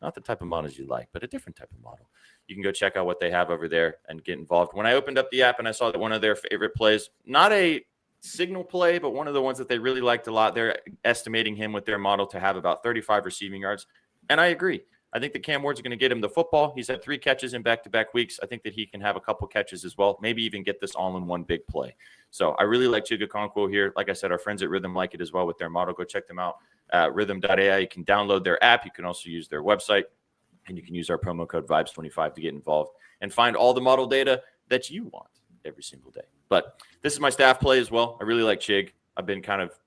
Not the type of models you like, but a different type of model. You can go check out what they have over there and get involved. When I opened up the app and I saw that one of their favorite plays, not a signal play, but one of the ones that they really liked a lot, they're estimating him with their model to have about 35 receiving yards. And I agree. I think that Cam Ward's going to get him the football. He's had 3 catches in back-to-back weeks. I think that he can have a couple catches as well, maybe even get this all in one big play. So I really like Chigakonkwo here. Like I said, our friends at Rithmm like it as well with their model. Go check them out at rithmm.ai. You can download their app. You can also use their website. And you can use our promo code VIBES25 to get involved and find all the model data that you want every single day. But this is my staff play as well. I really like Chig. I've been kind of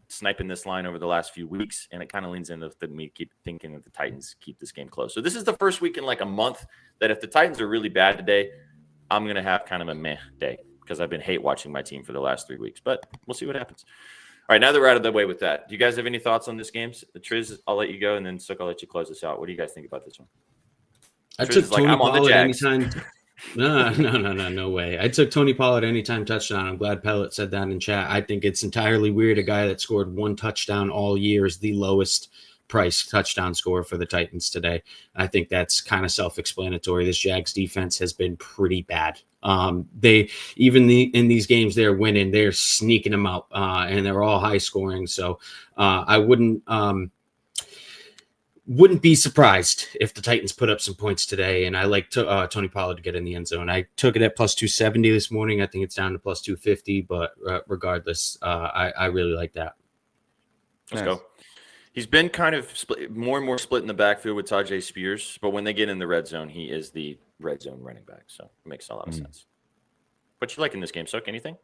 sniping this line over the last few weeks, and it kind of leans into me keep thinking that the Titans keep this game close. So this is the first week in like a month that if the Titans are really bad today, I'm going to have kind of a meh day because I've been hate watching my team for the last 3 weeks. But we'll see what happens. All right, now that we're out of the way with that, do you guys have any thoughts on this game? Triz, I'll let you go, and then Sook, I'll let you close this out. What do you guys think about this one? I Triz took Tony Pollard anytime. No way. I took Tony Pollard anytime touchdown. I'm glad Pellet said that in chat. I think it's entirely weird. A guy that scored 1 touchdown all year is the lowest price touchdown score for the Titans today. I think that's kind of self-explanatory. This Jags defense has been pretty bad. They even in these games they're winning, they're sneaking them out, and they're all high scoring. So I wouldn't be surprised if the Titans put up some points today. And I like Tony Pollard to get in the end zone. I took it at plus 270 this morning. I think it's down to plus 250, but regardless, I really like that. Let's go. He's been kind of more and more split in the backfield with Tajay Spears, but when they get in the red zone, he is the red zone running back. So it makes a lot of sense. What you like in this game, Sook? Anything?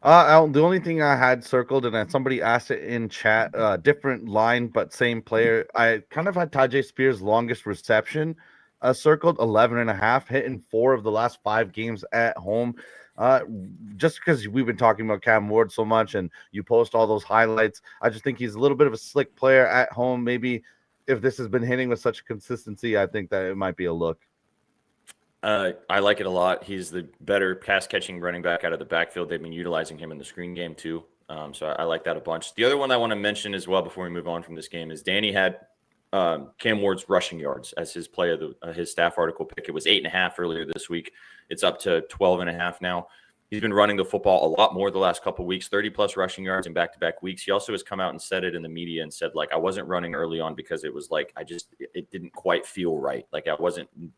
The only thing I had circled, and somebody asked it in chat, different line, but same player. I kind of had Tajay Spears' longest reception circled, 11.5, hitting 4 of the last 5 games at home. Just because we've been talking about Cam Ward so much and you post all those highlights, I just think he's a little bit of a slick player at home. Maybe if this has been hitting with such consistency, I think that it might be a look. I like it a lot. He's the better pass catching running back out of the backfield. They've been utilizing him in the screen game too. So I like that a bunch. The other one I want to mention as well before we move on from this game is Danny had Cam Ward's rushing yards as his play of his staff article pick. It was 8.5 earlier this week. It's up to 12.5 now. He's been running the football a lot more the last couple of weeks, 30-plus rushing yards in back-to-back weeks. He also has come out and said it in the media and said, like, I wasn't running early on because it was like it didn't quite feel right. Like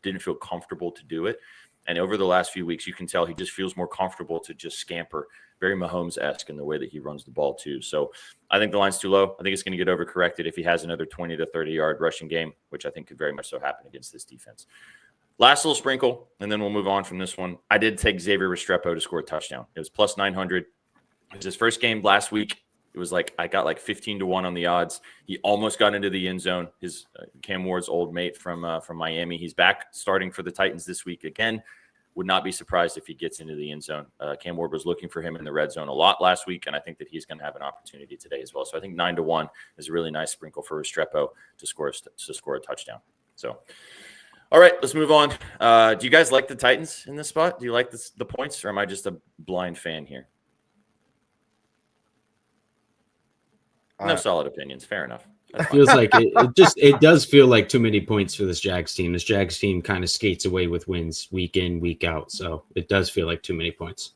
didn't feel comfortable to do it. And over the last few weeks, you can tell he just feels more comfortable to just scamper, very Mahomes-esque in the way that he runs the ball too. So I think the line's too low. I think it's going to get overcorrected if he has another 20 to 30-yard rushing game, which I think could very much so happen against this defense. Last little sprinkle, and then we'll move on from this one. I did take Xavier Restrepo to score a touchdown. It was plus 900. It was his first game last week. It was like I got like 15-1 on the odds. He almost got into the end zone. His Cam Ward's old mate from Miami. He's back starting for the Titans this week again. Would not be surprised if he gets into the end zone. Cam Ward was looking for him in the red zone a lot last week, and I think that he's going to have an opportunity today as well. So I think 9-1 is a really nice sprinkle for Restrepo to score a touchdown. So, all right, let's move on. Do you guys like the Titans in this spot? Do you like the points, or am I just a blind fan here? No solid opinions. Fair enough. It feels like it does feel like too many points for this Jags team. This Jags team kind of skates away with wins week in, week out. So it does feel like too many points.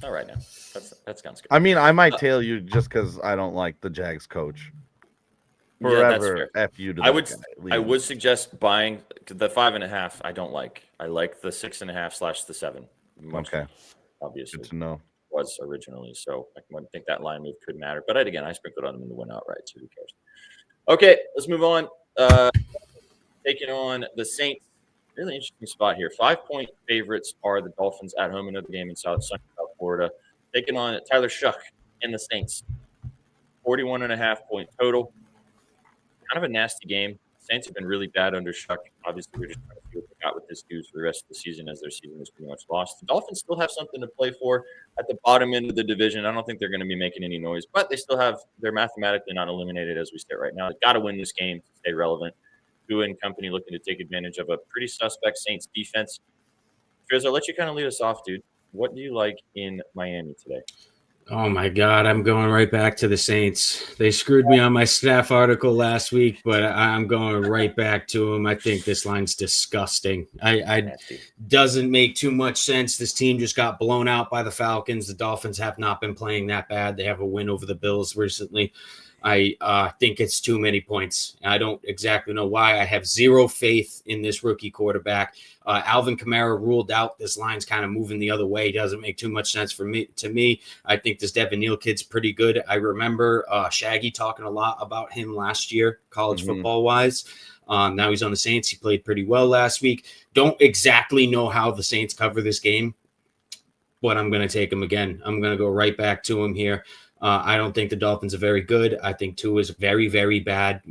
All right, now that sounds good. I mean, I might tail you just because I don't like the Jags coach. Forever, F you to that guy. I would suggest buying the 5.5. I don't like. I like the 6.5 / the 7. Okay, obviously. Good to know. Was originally, so I think that line move could matter. But again, I sprinkled on them in the win outright, so who cares? Okay, let's move on. Taking on the Saints. Really interesting spot here. 5-point favorites are the Dolphins at home in the game in sunny South Florida. Taking on Tyler Shuck and the Saints. 41.5-point total. Kind of a nasty game. Saints have been really bad under Shuck. Obviously, we're just trying to see what they got with this dude for the rest of the season, as their season is pretty much lost. The Dolphins still have something to play for at the bottom end of the division. I don't think they're going to be making any noise, but they're mathematically not eliminated as we sit right now. They've got to win this game to stay relevant. Tua and company looking to take advantage of a pretty suspect Saints defense. Frizz, I'll let you kind of lead us off, dude. What do you like in Miami today? Oh, my God. I'm going right back to the Saints. They screwed me on my staff article last week, but I'm going right back to them. I think this line's disgusting. I doesn't make too much sense. This team just got blown out by the Falcons. The Dolphins have not been playing that bad. They have a win over the Bills recently. I think it's too many points. I don't exactly know why. I have zero faith in this rookie quarterback. Alvin Kamara ruled out. This line's kind of moving the other way. It doesn't make too much sense to me. I think this Devin Neal kid's pretty good. I remember Shaggy talking a lot about him last year, college football wise. Now he's on the Saints. He played pretty well last week. Don't exactly know how the Saints cover this game, but I'm going to take him again. I'm going to go right back to him here. I don't think the Dolphins are very good. I think Tua is very, very bad.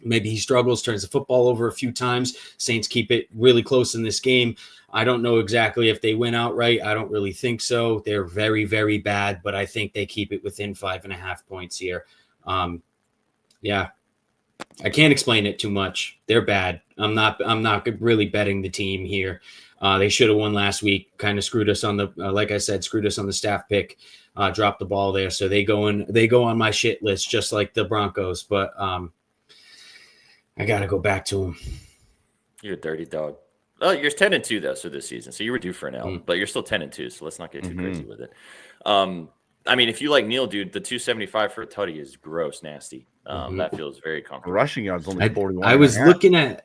Maybe he struggles, turns the football over a few times. Saints keep it really close in this game. I don't know exactly if they win outright. I don't really think so. They're very, very bad, but I think they keep it within 5.5 points here. Yeah, I can't explain it too much. They're bad. I'm not really betting the team here. They should have won last week. Kind of screwed us on the, like I said, screwed us on the staff pick. Dropped the ball there, so they go on my shit list just like the Broncos. But I gotta go back to them. You're a dirty dog. Oh, you're 10-2 though, so this season, so you were due for an L, but you're still 10-2. So let's not get too crazy with it. I mean, if you like Neal, dude, the 275 for a tutty is gross, nasty. That feels very comfortable. Rushing yards only 41. I was looking at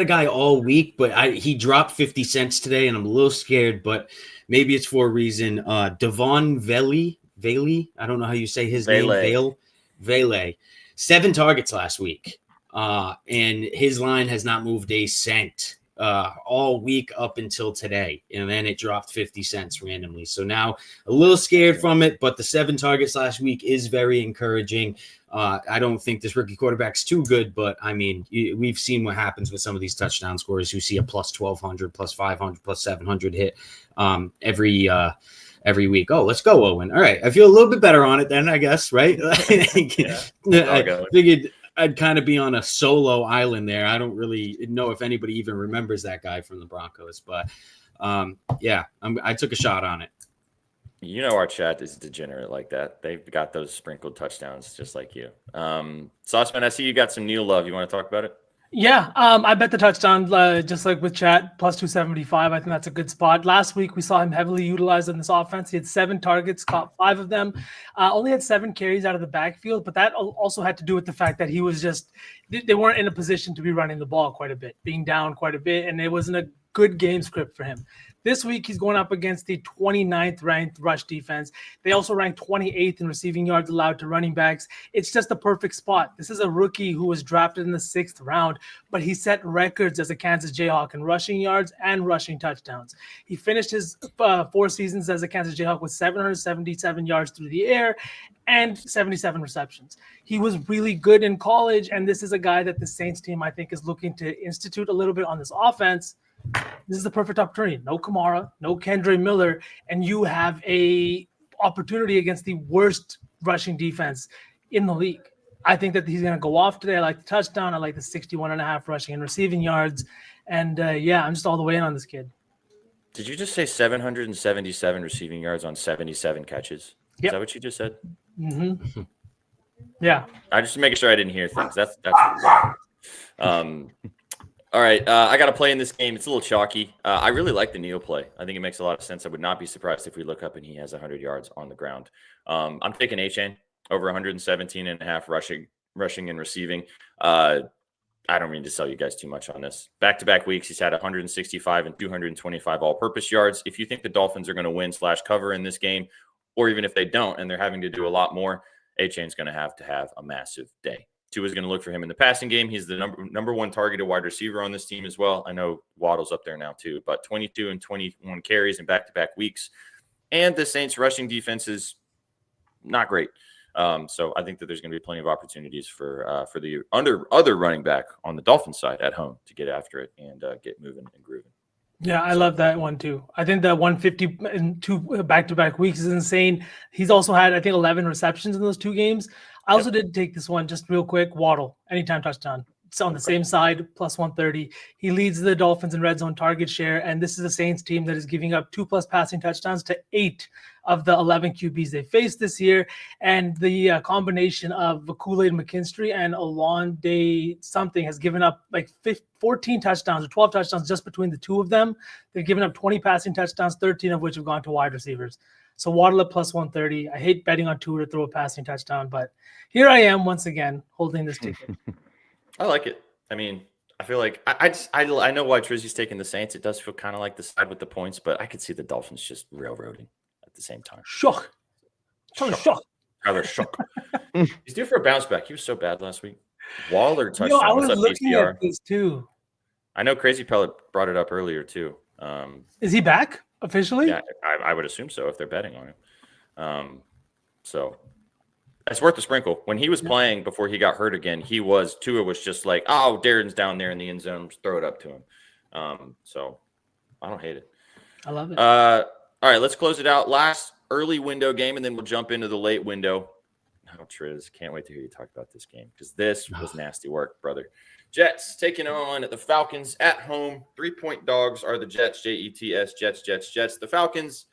a guy all week, but he dropped 50 cents today, and I'm a little scared, but maybe it's for a reason. Devon Vele, I don't know how you say his name. Vele, 7 targets last week, and his line has not moved a cent all week up until today, and then it dropped 50 cents randomly. So now a little scared from it, but the 7 targets last week is very encouraging. I don't think this rookie quarterback's too good, but I mean, we've seen what happens with some of these touchdown scorers who see a plus 1,200, plus 500, plus 700 hit every week. Oh, let's go, Owen. All right. I feel a little bit better on it then, I guess, right? I figured I'd kind of be on a solo island there. I don't really know if anybody even remembers that guy from the Broncos, but I took a shot on it. You know, our chat is degenerate like that. They've got those sprinkled touchdowns just like you. Sauceman, I see you got some Neal love. You want to talk about it? Yeah, I bet the touchdown, just like with chat, plus 275. I think that's a good spot. Last week, we saw him heavily utilized in this offense. He had 7 targets, caught 5 of them, only had 7 carries out of the backfield. But that also had to do with the fact that he was they weren't in a position to be running the ball quite a bit, being down quite a bit. And it wasn't a good game script for him. This week, he's going up against the 29th ranked rush defense. They also rank 28th in receiving yards allowed to running backs. It's just a perfect spot. This is a rookie who was drafted in the 6th round, but he set records as a Kansas Jayhawk in rushing yards and rushing touchdowns. He finished his 4 seasons as a Kansas Jayhawk with 777 yards through the air and 77 receptions. He was really good in college, and this is a guy that the Saints team, I think, is looking to institute a little bit on this offense. This is the perfect opportunity. No Kamara, no Kendre Miller, and you have a opportunity against the worst rushing defense in the league. I think that he's going to go off today. I like the touchdown. I like the 61.5 rushing and receiving yards. And I'm just all the way in on this kid. Did you just say 777 receiving yards on 77 catches? Yep. Is that what you just said? Mm-hmm. Yeah. I just making sure I didn't hear things. That's all right. I got a play in this game. It's a little chalky. I really like the Neal play. I think it makes a lot of sense. I would not be surprised if we look up and he has 100 yards on the ground. I'm taking A-Chain over 117.5 rushing and receiving. I don't mean to sell you guys too much on this. Back-to-back weeks, he's had 165 and 225 all-purpose yards. If you think the Dolphins are going to win/cover in this game, or even if they don't and they're having to do a lot more, A-Chain's going to have a massive day. Tua's going to look for him in the passing game. He's the number one targeted wide receiver on this team as well. I know Waddle's up there now too, but 22 and 21 carries in back-to-back weeks. And the Saints rushing defense is not great. So I think that there's going to be plenty of opportunities for the other running back on the Dolphins side at home to get after it and get moving and grooving. Yeah, I love that one too. I think that 150 in 2 back-to-back weeks is insane. He's also had, I think, 11 receptions in those 2 games. I also did take this one just real quick. Waddle, anytime touchdown. It's on the same side, plus 130. He leads the Dolphins in red zone target share, and this is a Saints team that is giving up 2+ passing touchdowns to 8 of the 11 QBs they faced this year. And the combination of Kool-Aid McKinstry and Alonde something has given up like 14 touchdowns or 12 touchdowns just between the 2 of them. They've given up 20 passing touchdowns, 13 of which have gone to wide receivers. So Waddle at plus 130. I hate betting on Tua to throw a passing touchdown, but here I am once again holding this ticket. I like it. I mean, I feel like I know why Trizzy's taking the Saints. It does feel kind of like the side with the points, but I could see the Dolphins just railroading at the same time. Shock. Rather shock. He's due for a bounce back. He was so bad last week. Waller touchdown. I was What's up, looking PCR? at this too. I know Crazy Pellet brought it up earlier too. Is he back officially? Yeah, I would assume so if they're betting on him. So it's worth a sprinkle. When he was playing before he got hurt again, Tua was just like, oh, Darren's down there in the end zone, just throw it up to him. So I don't hate it. I love it. All right, let's close it out. Last early window game, and then we'll jump into the late window. Oh, Triz, can't wait to hear you talk about this game because this was nasty work, brother. Jets taking on the Falcons at home. 3-point dogs are the Jets, Jets, Jets. The Falcons,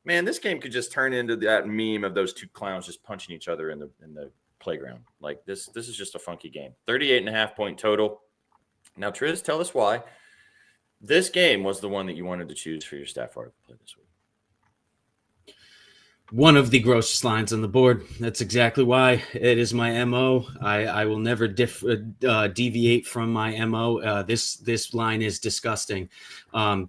man, this game could just turn into that meme of those 2 clowns just punching each other in the playground. Like this is just a funky game. 38.5-point total. Now, Triz, tell us why this game was the one that you wanted to choose for your staff article play this week. One of the grossest lines on the board. That's exactly why. It is my MO. I will never deviate from my MO. This line is disgusting.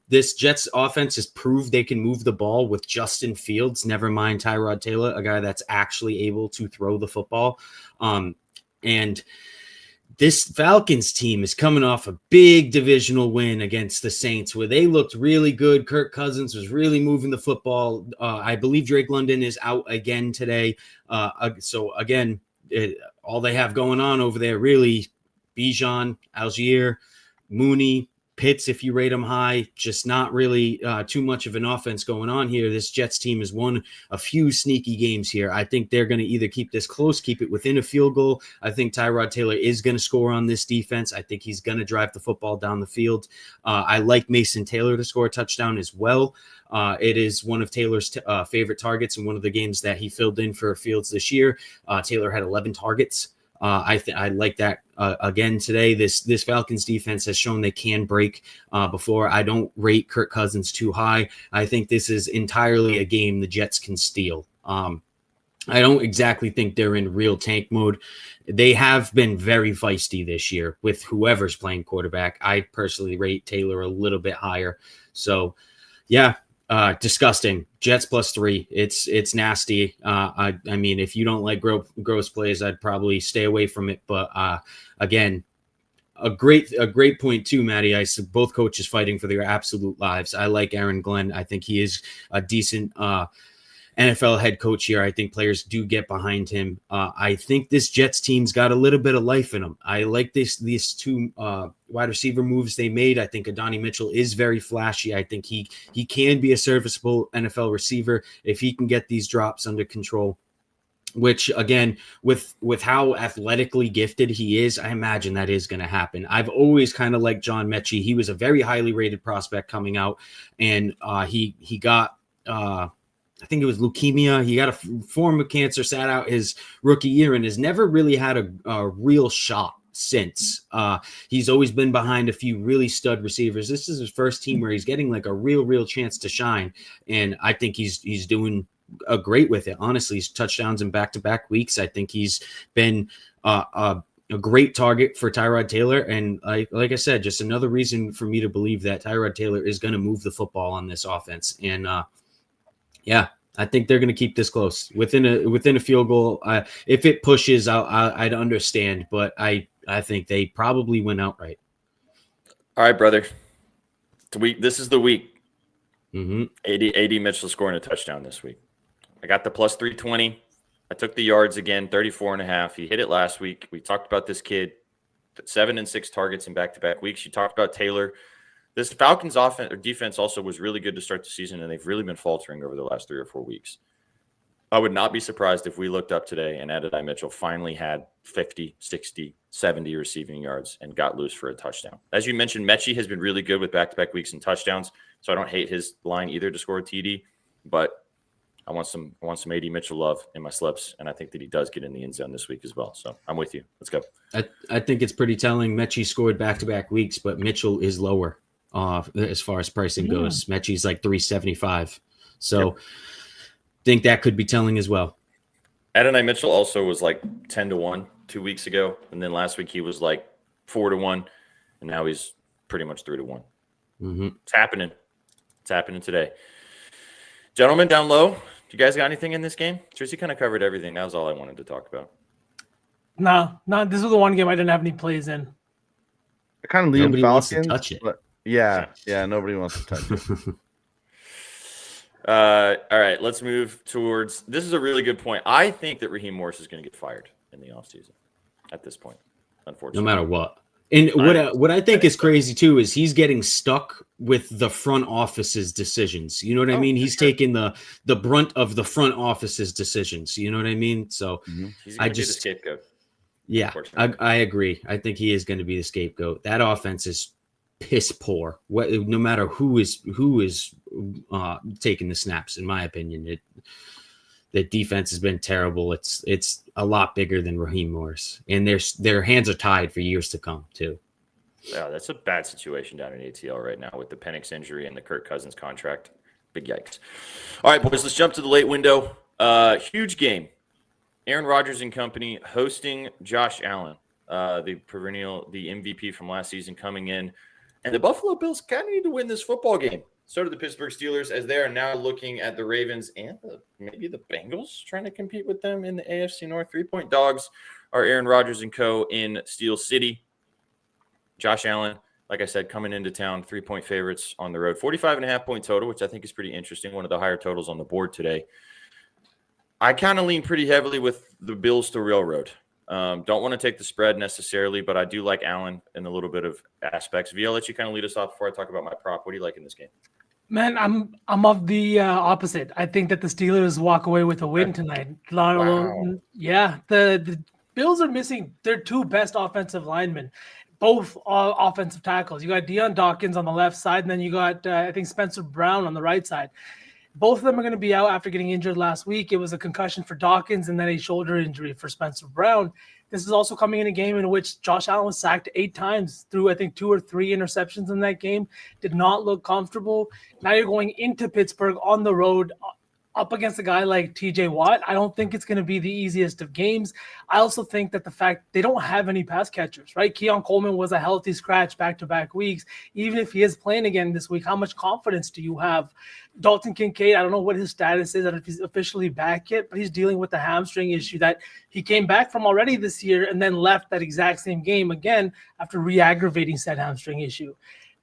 This Jets offense has proved they can move the ball with Justin Fields, never mind Tyrod Taylor, a guy that's actually able to throw the football. And this Falcons team is coming off a big divisional win against the Saints where they looked really good. Kirk Cousins was really moving the football. I believe Drake London is out again today. So, again, all they have going on over there really, Bijan, Algier, Mooney, Pitts, if you rate them high, just not really too much of an offense going on here. This Jets team has won a few sneaky games here. I think they're going to either keep this close, keep it within a field goal. I think Tyrod Taylor is going to score on this defense. I think he's going to drive the football down the field. I like Mason Taylor to score a touchdown as well. It is one of Taylor's favorite targets in one of the games that he filled in for Fields this year. Taylor had 11 targets. I like that again today. This Falcons defense has shown they can break before. I don't rate Kirk Cousins too high. I think this is entirely a game the Jets can steal. I don't exactly think they're in real tank mode. They have been very feisty this year with whoever's playing quarterback. I personally rate Taylor a little bit higher. So, yeah, disgusting. Jets +3. It's nasty. I mean, if you don't like gross plays, I'd probably stay away from it. But again, a great point too, Maddie. I said both coaches fighting for their absolute lives. I like Aaron Glenn. I think he is a decent NFL head coach here. I think players do get behind him. I think this Jets team's got a little bit of life in them. I like these two wide receiver moves they made. I think Adonai Mitchell is very flashy. I think he can be a serviceable NFL receiver if he can get these drops under control. Which again, with how athletically gifted he is, I imagine that is going to happen. I've always kind of liked John Mechie. He was a very highly rated prospect coming out, and he got I think it was leukemia. He got a form of cancer, sat out his rookie year, and has never really had a real shot since. He's always been behind a few really stud receivers. This is his first team where he's getting like a real chance to shine, and I think he's doing great with it. Honestly, he's touchdowns in back-to-back weeks. I think he's been a great target for Tyrod Taylor, and like I said, just another reason for me to believe that Tyrod Taylor is going to move the football on this offense. And yeah, I think they're going to keep this close within a field goal. If it pushes, I'd understand, but I think they probably win outright. All right, brother. This is the week. Mm-hmm. AD Mitchell scoring a touchdown this week. I got the +320. I took the yards again, 34.5. He hit it last week. We talked about this kid, 7 and 6 targets in back-to-back weeks. You talked about Taylor. This Falcons offense or defense also was really good to start the season, and they've really been faltering over the last 3 or 4 weeks. I would not be surprised if we looked up today and Adonai Mitchell finally had 50, 60, 70 receiving yards and got loose for a touchdown. As you mentioned, Mechie has been really good with back-to-back weeks and touchdowns, so I don't hate his line either to score a TD, but I want some AD Mitchell love in my slips, and I think that he does get in the end zone this week as well. So I'm with you. Let's go. I think it's pretty telling. Mechie scored back-to-back weeks, but Mitchell is lower as far as pricing goes. Mechie's like 375. So think that could be telling as well. Adonai Mitchell also was like 10-1 2 weeks ago, and then last week he was like 4-1, and now he's pretty much 3-1. Mm-hmm. It's happening. It's happening today. Gentlemen, down low, you guys got anything in this game? Tracy kind of covered everything. That was all I wanted to talk about. No, this was the one game I didn't have any plays in. I kind of lean Nobody Falcons, wants to touch it. But yeah, nobody wants to touch it. All right, let's move towards – this is a really good point. I think that Raheem Morris is going to get fired in the offseason at this point, unfortunately. No matter what. And what I think is crazy, too, is he's getting stuck with the front office's decisions. You know what I mean? He's taking the brunt of the front office's decisions. You know what I mean? So he's going to be the scapegoat. Yeah, I agree. I think he is going to be the scapegoat. That offense is piss poor. No matter who is taking the snaps, in my opinion, the defense has been terrible. It's a lot bigger than Raheem Morris, and their hands are tied for years to come too. Yeah, that's a bad situation down in ATL right now with the Penix injury and the Kirk Cousins contract. Big yikes. All right, boys, let's jump to the late window. Huge game. Aaron Rodgers and company hosting Josh Allen, the MVP from last season, coming in. And the Buffalo Bills kind of need to win this football game. So do the Pittsburgh Steelers, as they are now looking at the Ravens and maybe the Bengals trying to compete with them in the AFC North. 3-point dogs are Aaron Rodgers and co. in Steel City. Josh Allen, like I said, coming into town, 3-point favorites on the road. 45.5-point total, which I think is pretty interesting. One of the higher totals on the board today. I kind of lean pretty heavily with the Bills to railroad. Don't want to take the spread necessarily, but I do like Allen in a little bit of aspects. Via, I'll let you kind of lead us off before I talk about my prop. What do you like in this game? Man, I'm of the opposite. I think that the Steelers walk away with a win tonight. Wow. Yeah, the Bills are missing their two best offensive linemen, both offensive tackles. You got Deion Dawkins on the left side, and then you got I think Spencer Brown on the right side. Both of them are going to be out after getting injured last week. It was a concussion for Dawkins and then a shoulder injury for Spencer Brown. This is also coming in a game in which Josh Allen was sacked 8 times, threw, I think, 2 or 3 interceptions in that game, did not look comfortable. Now you're going into Pittsburgh on the road. up against a guy like TJ Watt, I don't think it's going to be the easiest of games. I also think that the fact they don't have any pass catchers, right? Keon Coleman was a healthy scratch back-to-back weeks. Even if he is playing again this week, how much confidence do you have? Dalton Kincaid, I don't know what his status is. I don't know if he's officially back yet, but he's dealing with the hamstring issue that he came back from already this year and then left that exact same game again after re-aggravating said hamstring issue.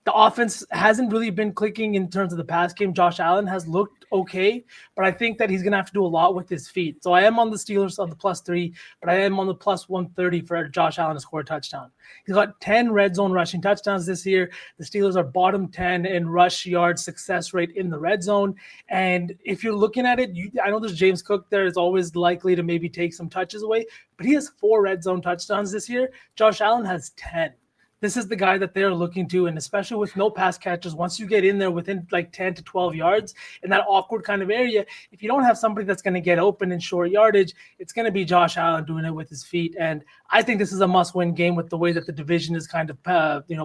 The offense hasn't really been clicking in terms of the pass game. Josh Allen has looked okay, but I think that he's going to have to do a lot with his feet. So I am on the Steelers on the +3, but I am on the +130 for Josh Allen to score a touchdown. He's got 10 red zone rushing touchdowns this year. The Steelers are bottom 10 in rush yard success rate in the red zone. And if you're looking at it, I know there's James Cook there is always likely to maybe take some touches away, but he has 4 red zone touchdowns this year. Josh Allen has 10. This is the guy that they're looking to, and especially with no pass catchers, once you get in there within like 10 to 12 yards in that awkward kind of area, if you don't have somebody that's going to get open in short yardage, it's going to be Josh Allen doing it with his feet. And I think this is a must-win game with the way that the division is kind of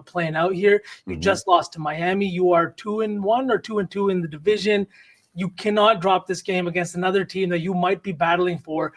playing out here. You just lost to Miami. You are 2-1 or 2-2 in the division. You cannot drop this game against another team that you might be battling for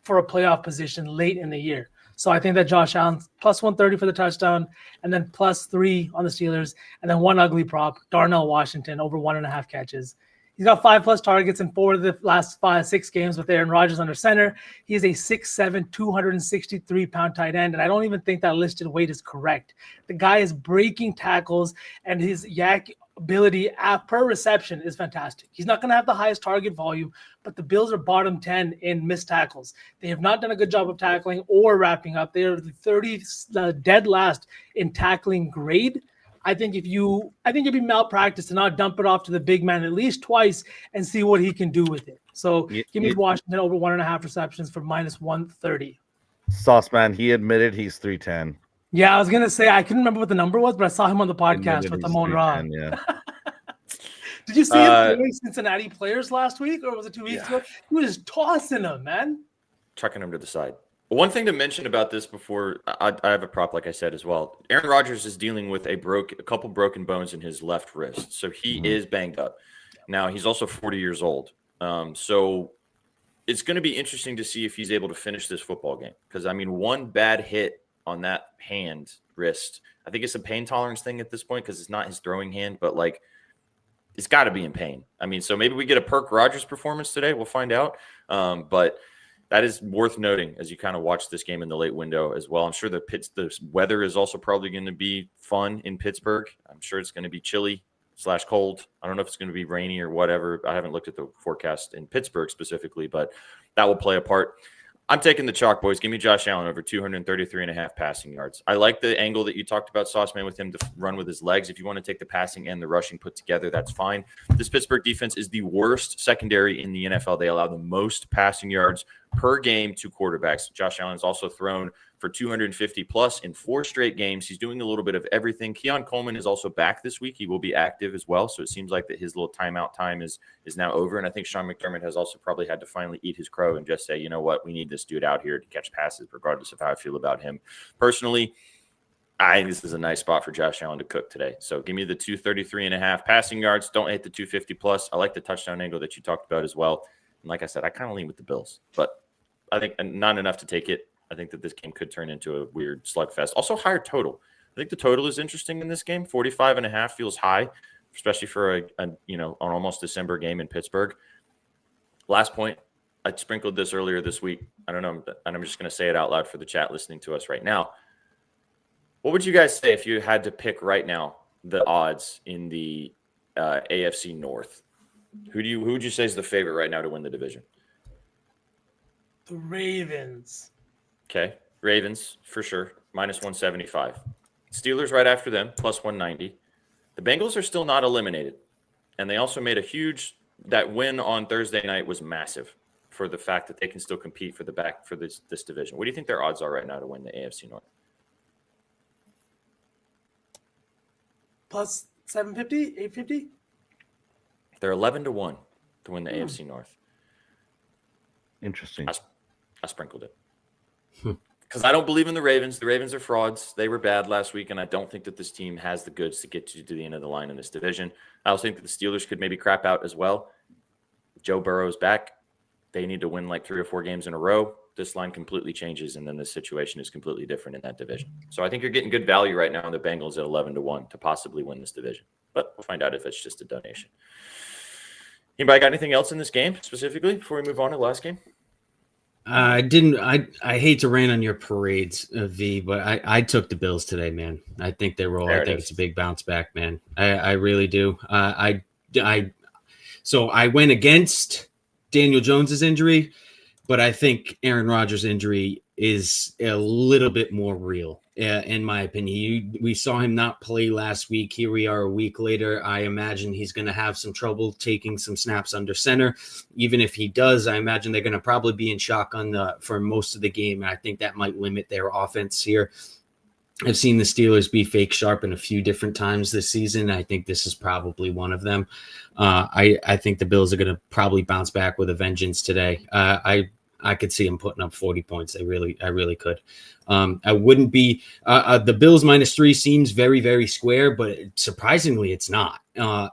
a playoff position late in the year. So I think that Josh Allen +130 for the touchdown, and then +3 on the Steelers, and then one ugly prop, Darnell Washington over 1.5 catches. He's got 5+ targets in 4 of the last 6 games with Aaron Rodgers under center. He is a 6'7", 263-pound tight end, and I don't even think that listed weight is correct. The guy is breaking tackles, and his yak ability per reception is fantastic. He's not going to have the highest target volume, but the Bills are bottom 10 in missed tackles. They have not done a good job of tackling or wrapping up. They are the 30th dead last in tackling grade. I think it'd be malpractice to not dump it off to the big man at least twice and see what he can do with it. So give me Washington over 1.5 receptions for -130. Sauce man, he admitted he's 310. Yeah, I was gonna say I couldn't remember what the number was, but I saw him on the podcast with Amon Ra. Yeah. Did you see him doing Cincinnati players last week, or was it 2 weeks ago? He was just tossing them, man. Chucking them to the side. One thing to mention about this before I have a prop, like I said as well. Aaron Rodgers is dealing with a couple broken bones in his left wrist, so he is banged up. Now he's also 40 years old, so it's going to be interesting to see if he's able to finish this football game. Because I mean, one bad hit on that wrist, I think it's a pain tolerance thing at this point because it's not his throwing hand, but like it's got to be in pain. I mean, so maybe we get a Perk Rodgers performance today. We'll find out. But that is worth noting as you kind of watch this game in the late window as well. I'm sure the weather is also probably going to be fun in Pittsburgh. I'm sure it's going to be chilly/cold. I don't know if it's going to be rainy or whatever. I haven't looked at the forecast in Pittsburgh specifically, but that will play a part. I'm taking the chalk, boys. Give me Josh Allen over 233.5 passing yards. I like the angle that you talked about, Sauce Man, with him to run with his legs. If you want to take the passing and the rushing put together, that's fine. This Pittsburgh defense is the worst secondary in the NFL. They allow the most passing yards per game to quarterbacks. Josh Allen's also thrown for 250 plus in 4 straight games. He's doing a little bit of everything. Keon Coleman is also back this week. He will be active as well. So it seems like that his little timeout time is now over. And I think Sean McDermott has also probably had to finally eat his crow and just say, you know what, we need this dude out here to catch passes, regardless of how I feel about him. Personally, I think this is a nice spot for Josh Allen to cook today. So give me the 233.5 passing yards. Don't hit the 250 plus. I like the touchdown angle that you talked about as well. And like I said, I kind of lean with the Bills, but I think not enough to take it. I think that this game could turn into a weird slugfest. Also, higher total. I think the total is interesting in this game. 45.5 feels high, especially for an almost December game in Pittsburgh. Last point, I sprinkled this earlier this week. I don't know, and I'm just going to say it out loud for the chat listening to us right now. What would you guys say if you had to pick right now the odds in the AFC North? Who would you say is the favorite right now to win the division? The Ravens. Okay, Ravens for sure, -175. Steelers right after them, +190. The Bengals are still not eliminated, and they also made that win on Thursday night was massive for the fact that they can still compete for this division. What do you think their odds are right now to win the AFC North? +750, 850. They're 11-1 to win the AFC North. Interesting. I sprinkled it. Because I don't believe in the Ravens. The Ravens are frauds. They were bad last week, and I don't think that this team has the goods to get to the end of the line in this division. I also think that the Steelers could maybe crap out as well. Joe Burrow's back. They need to win like 3 or 4 games in a row. This line completely changes, and then the situation is completely different in that division. So I think you're getting good value right now on the Bengals at 11-1 to possibly win this division. But we'll find out if it's just a donation. Anybody got anything else in this game specifically before we move on to the last game? I hate to rain on your parades, V, but I took the Bills today, man. I think they roll. I think it's a big bounce back, man. I really do. So I went against Daniel Jones's injury, but I think Aaron Rodgers' injury is a little bit more real, in my opinion. We saw him not play last week. Here we are a week later. I imagine he's going to have some trouble taking some snaps under center. Even if he does, I imagine they're going to probably be in shotgun for most of the game. And I think that might limit their offense here. I've seen the Steelers be fake sharp in a few different times this season. I think this is probably one of them. I think the Bills are going to probably bounce back with a vengeance today. I could see them putting up 40 points. I really could. I wouldn't be the Bills -3 seems very, very square, but surprisingly it's not.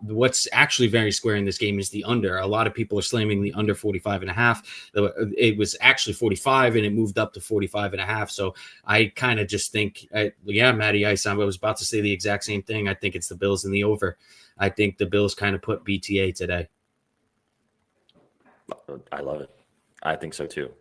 What's actually very square in this game is the under. A lot of people are slamming the under 45.5. It was actually 45 and it moved up to 45.5. So I kind of just think, Matty Ice, I was about to say the exact same thing. I think it's the Bills in the over. I think the Bills kind of put BTA today. I love it. I think so too.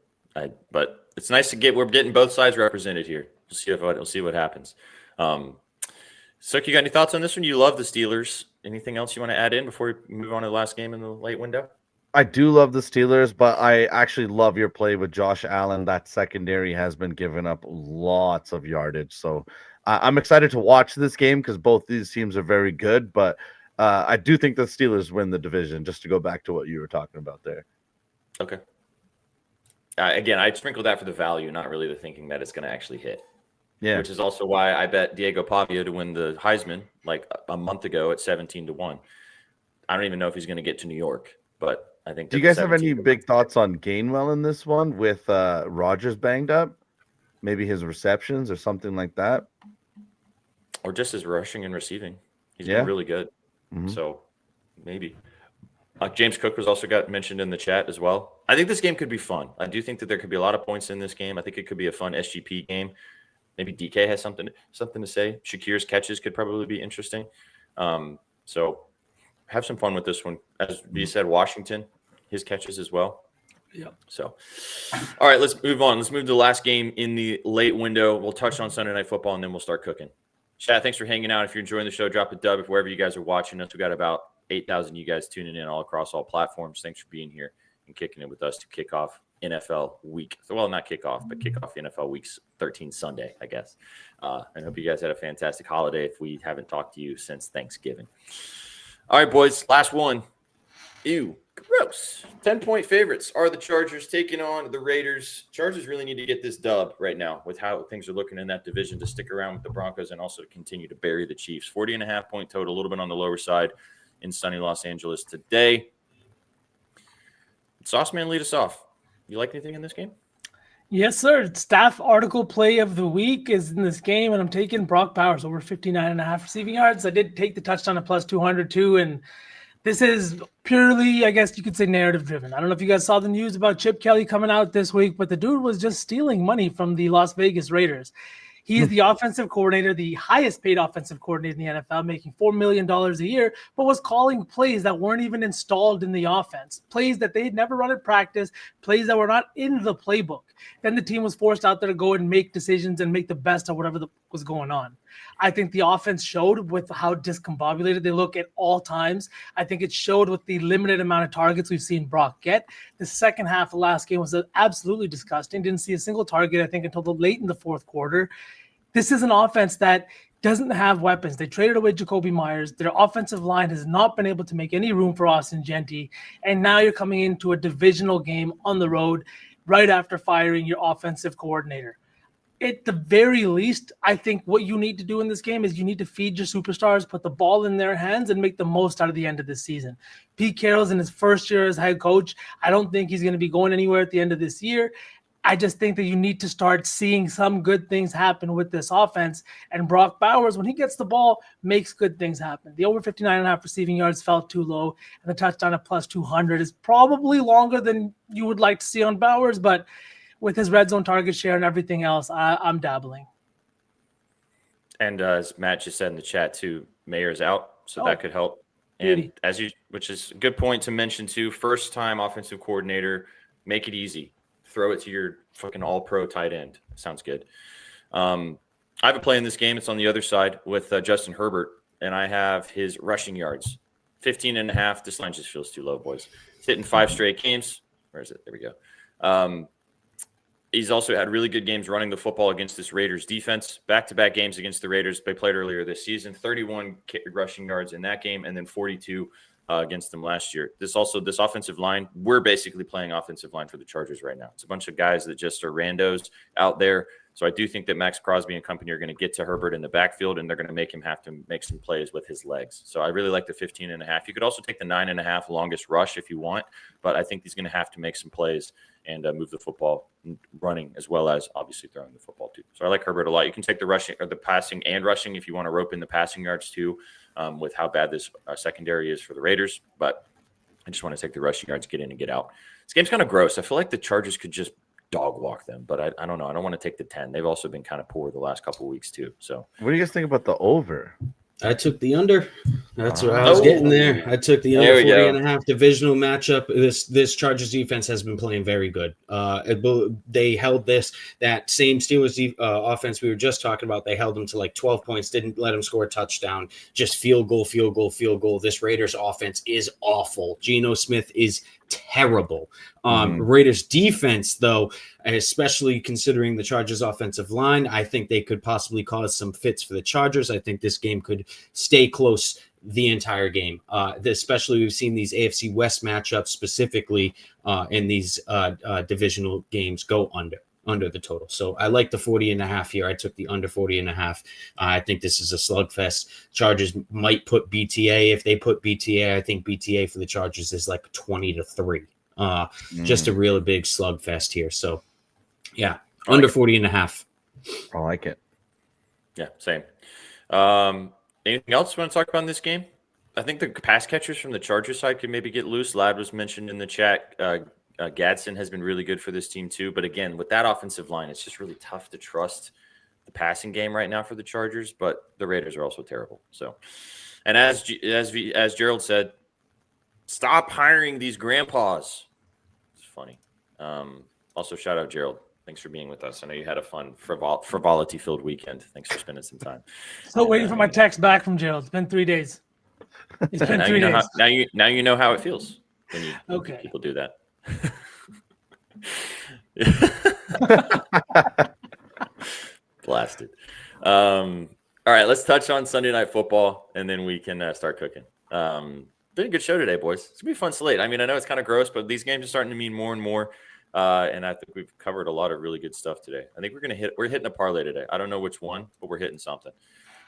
But it's nice to we're getting both sides represented here. We'll see what happens. Suk, you got any thoughts on this one? You love the Steelers. Anything else you want to add in before we move on to the last game in the late window? I do love the Steelers, but I actually love your play with Josh Allen. That secondary has been giving up lots of yardage. So I'm excited to watch this game because both these teams are very good. But I do think the Steelers win the division, just to go back to what you were talking about there. Okay. Again, I sprinkled that for the value, not really the thinking that it's going to actually hit. Yeah. Which is also why I bet Diego Pavia to win the Heisman like a month ago at 17-1. I don't even know if he's going to get to New York, but I think. Do you guys have any big thoughts on Gainwell in this one with Rodgers banged up? Maybe his receptions or something like that? Or just his rushing and receiving. He's been really good. Mm-hmm. So maybe. James Cook was also got mentioned in the chat as well. I think this game could be fun. I do think that there could be a lot of points in this game. I think it could be a fun SGP game. Maybe DK has something to say. Shakir's catches could probably be interesting. So have some fun with this one. As you said, Washington, his catches as well. Yeah. So, all right, let's move on. Let's move to the last game in the late window. We'll touch on Sunday Night Football, and then we'll start cooking. Chat, thanks for hanging out. If you're enjoying the show, drop a dub. If wherever you guys are watching us, we got about 8,000 you guys tuning in all across all platforms. Thanks for being here and kicking it with us to kick off NFL week. Well, not kick off, but kick off NFL week's 13 Sunday, I guess. I hope you guys had a fantastic holiday if we haven't talked to you since Thanksgiving. All right, boys, last one. Ew, gross. 10-point favorites are the Chargers taking on the Raiders. Chargers really need to get this dub right now with how things are looking in that division to stick around with the Broncos and also to continue to bury the Chiefs. 40.5 point total, a little bit on the lower side in sunny Los Angeles today. Sauceman, lead us off. You like anything in this game? Yes, sir. Staff article play of the week is in this game, and I'm taking Brock Bowers over 59.5 receiving yards. I did take the touchdown at plus 200 too, and this is purely, I guess you could say, narrative driven. I don't know if you guys saw the news about Chip Kelly coming out this week, but the dude was just stealing money from the Las Vegas Raiders. He is the offensive coordinator, the highest paid offensive coordinator in the NFL, making $4 million a year, but was calling plays that weren't even installed in the offense, plays that they had never run at practice, plays that were not in the playbook. Then the team was forced out there to go and make decisions and make the best of whatever was going on. I think the offense showed with how discombobulated they look at all times. I think it showed with the limited amount of targets we've seen Brock get. The second half of last game was absolutely disgusting. Didn't see a single target, I think, until late in the fourth quarter. This is an offense that doesn't have weapons. They traded away Jacoby Myers. Their offensive line has not been able to make any room for Austin Genty. And now you're coming into a divisional game on the road right after firing your offensive coordinator. At the very least, I think what you need to do in this game is you need to feed your superstars, put the ball in their hands, and make the most out of the end of this season. Pete Carroll's in his first year as head coach. I don't think he's going to be going anywhere at the end of this year. I just think that you need to start seeing some good things happen with this offense. And Brock Bowers, when he gets the ball, makes good things happen. The over 59.5 receiving yards felt too low, and the touchdown at plus 200 is probably longer than you would like to see on Bowers, but with his red zone target share and everything else, I'm dabbling. And as Matt just said in the chat too, Mayer's out, so that could help. And which is a good point to mention too, first time offensive coordinator, make it easy. Throw it to your fucking all-pro tight end. Sounds good. I have a play in this game. It's on the other side with Justin Herbert, and I have his rushing yards, 15.5. This line just feels too low, boys. It's hitting 5 straight games. Where is it? There we go. He's also had really good games running the football against this Raiders defense. Back-to-back games against the Raiders they played earlier this season. 31 rushing yards in that game, and then 42 against them last year. This offensive line, we're basically playing offensive line for the Chargers right now. It's a bunch of guys that just are randos out there. So I do think that Max Crosby and company are going to get to Herbert in the backfield, and they're going to make him have to make some plays with his legs. So I really like the 15.5. You could also take the 9.5 longest rush if you want, but I think he's going to have to make some plays and move the football running as well as obviously throwing the football too. So I like Herbert a lot. You can take the rushing or the passing and rushing if you want to rope in the passing yards too, with how bad this secondary is for the Raiders. But I just want to take the rushing yards, get in and get out. This game's kind of gross. I feel like the Chargers could just dog walk them, but I don't know. I don't want to take the 10. They've also been kind of poor the last couple of weeks too. So what do you guys think about the over? I took the under. That's what I was getting there. I took the under 40.5 divisional matchup. This Chargers defense has been playing very good. They held that same Steelers offense we were just talking about. They held them to like 12 points, didn't let them score a touchdown, just field goal. This Raiders offense is awful. Geno Smith is terrible. Raiders defense, though, especially considering the Chargers offensive line, I think they could possibly cause some fits for the Chargers. I think this game could stay close the entire game. Especially we've seen these AFC West matchups specifically in these divisional games go under the total. So I like the 40.5 here. I took the under 40.5. I think this is a slugfest. Chargers might put BTA. If they put BTA, I think BTA for the Chargers is like 20-3. Just a really big slugfest here. So yeah, under 40.5. I like it. Yeah, same. Anything else you want to talk about in this game? I think the pass catchers from the Chargers side could maybe get loose. Ladd was mentioned in the chat. Gadsden has been really good for this team too. But again, with that offensive line, it's just really tough to trust the passing game right now for the Chargers. But the Raiders are also terrible. So, and as Gerald said, stop hiring these grandpas. It's funny. Also, shout out Gerald. Thanks for being with us. I know you had a fun frivolity-filled weekend. Thanks for spending some time. Still waiting for my text back from Gerald. It's been 3 days. It's been 3 days. Now you know how it feels when people do that. Blasted. All right, let's touch on Sunday Night Football, and then we can start cooking. Been a good show today, boys. It's gonna be a fun slate. I mean, I know it's kind of gross, but these games are starting to mean more and more. And I think we've covered a lot of really good stuff today. I think we're hitting a parlay today. I don't know which one, but we're hitting something.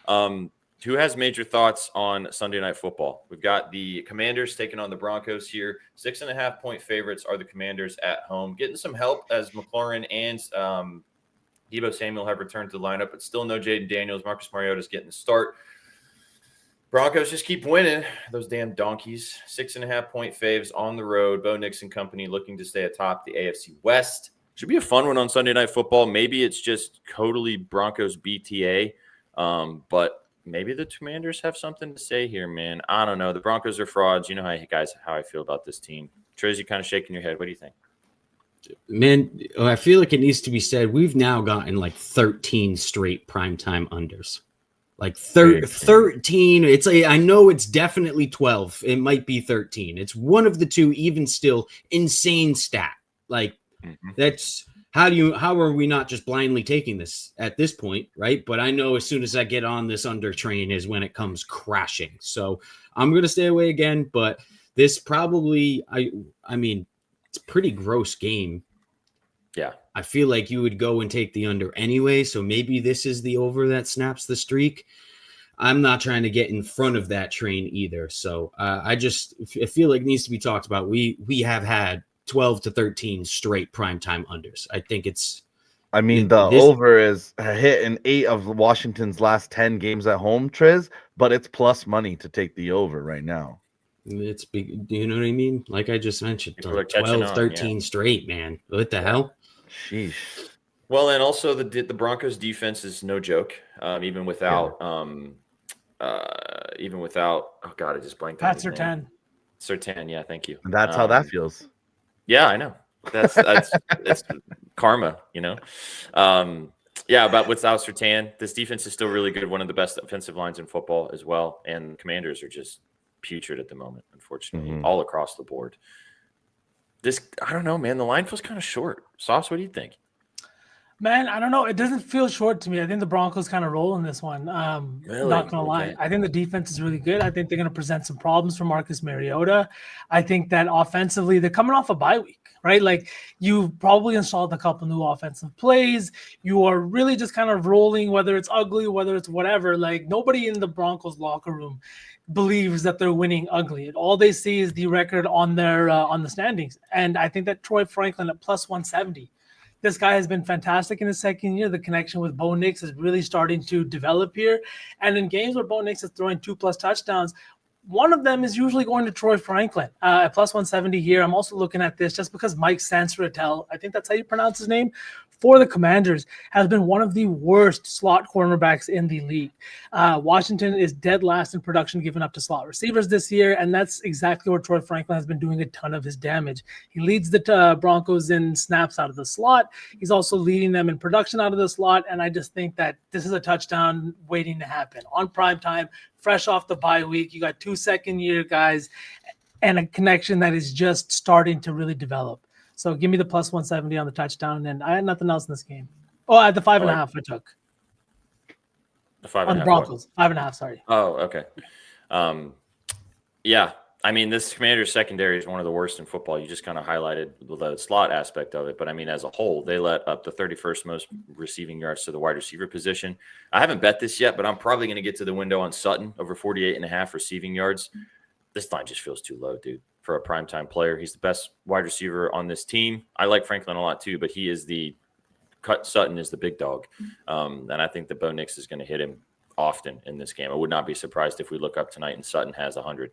Who has major thoughts on Sunday Night Football? We've got the Commanders taking on the Broncos here. 6.5 point favorites are the Commanders at home. Getting some help as McLaurin and Deebo Samuel have returned to the lineup, but still no Jaden Daniels. Marcus Mariota's getting the start. Broncos just keep winning. Those damn donkeys. 6.5 point faves on the road. Bo Nix and company looking to stay atop the AFC West. Should be a fun one on Sunday Night Football. Maybe it's just totally Broncos BTA, but maybe the Commanders have something to say here, man. I don't know. The Broncos are frauds. You know how I feel about this team. Trez, you kind of shaking your head. What do you think? Man, I feel like it needs to be said. We've now gotten like 13 straight primetime unders. Like 13. It's I know it's definitely 12. It might be 13. It's one of the two, even still insane stat. Like that's how are we not just blindly taking this at this point, right? But I know as soon as I get on this under train is when it comes crashing. So I'm going to stay away again, but this probably, I mean, it's a pretty gross game. Yeah. I feel like you would go and take the under anyway. So maybe this is the over that snaps the streak. I'm not trying to get in front of that train either. So I feel like it needs to be talked about. We have had 12 to 13 straight primetime unders. I think it's. I mean, the over is a hit in 8 of Washington's last 10 games at home, Triz, but it's plus money to take the over right now. It's big. Do you know what I mean? Like I just mentioned, People are catching 12, on, 13 straight, man. What the hell? Sheesh. Well, and also the Broncos defense is no joke. Even without oh God, I just blanked on his name. Surtain. Surtain, yeah, thank you. And that's how that feels. Yeah, I know. That's it's karma, you know. Yeah, but without Surtain, this defense is still really good. One of the best offensive lines in football as well. And Commanders are just putrid at the moment, unfortunately, all across the board. I don't know, man. The line feels kind of short. Sauce, what do you think? Man, I don't know. It doesn't feel short to me. I think the Broncos kind of roll in this one. Really? Not going to lie. I think the defense is really good. I think they're going to present some problems for Marcus Mariota. I think that offensively, they're coming off a bye week, right? Like you probably installed a couple new offensive plays. You are really just kind of rolling, whether it's ugly, whether it's whatever. Like nobody in the Broncos locker room believes that they're winning ugly. All they see is the record on their on the standings. And I think that Troy Franklin at plus 170. This guy has been fantastic in his second year. The connection with Bo Nix is really starting to develop here. And in games where Bo Nix is throwing 2+ touchdowns, one of them is usually going to Troy Franklin at plus 170 here. I'm also looking at this just because Mike Sansratel, I think that's how you pronounce his name, for the Commanders, has been one of the worst slot cornerbacks in the league. Washington is dead last in production given up to slot receivers this year, and that's exactly where Troy Franklin has been doing a ton of his damage. He leads the Broncos in snaps out of the slot. He's also leading them in production out of the slot, and I just think that this is a touchdown waiting to happen. On primetime, fresh off the bye week, you got 2 second-year guys and a connection that is just starting to really develop. So give me the plus 170 on the touchdown, and I had nothing else in this game. Oh, at the 5.5 I took. The 5.5 on the Broncos. 5.5, sorry. Oh, okay. Yeah, I mean, this Commanders secondary is one of the worst in football. You just kind of highlighted the slot aspect of it, but I mean, as a whole, they let up the 31st most receiving yards to the wide receiver position. I haven't bet this yet, but I'm probably going to get to the window on Sutton over 48.5 receiving yards. This line just feels too low, dude, for a primetime player. He's the best wide receiver on this team. I like Franklin a lot too, but he is Sutton is the big dog. And I think that Bo Nix is going to hit him often in this game. I would not be surprised if we look up tonight and Sutton has 100.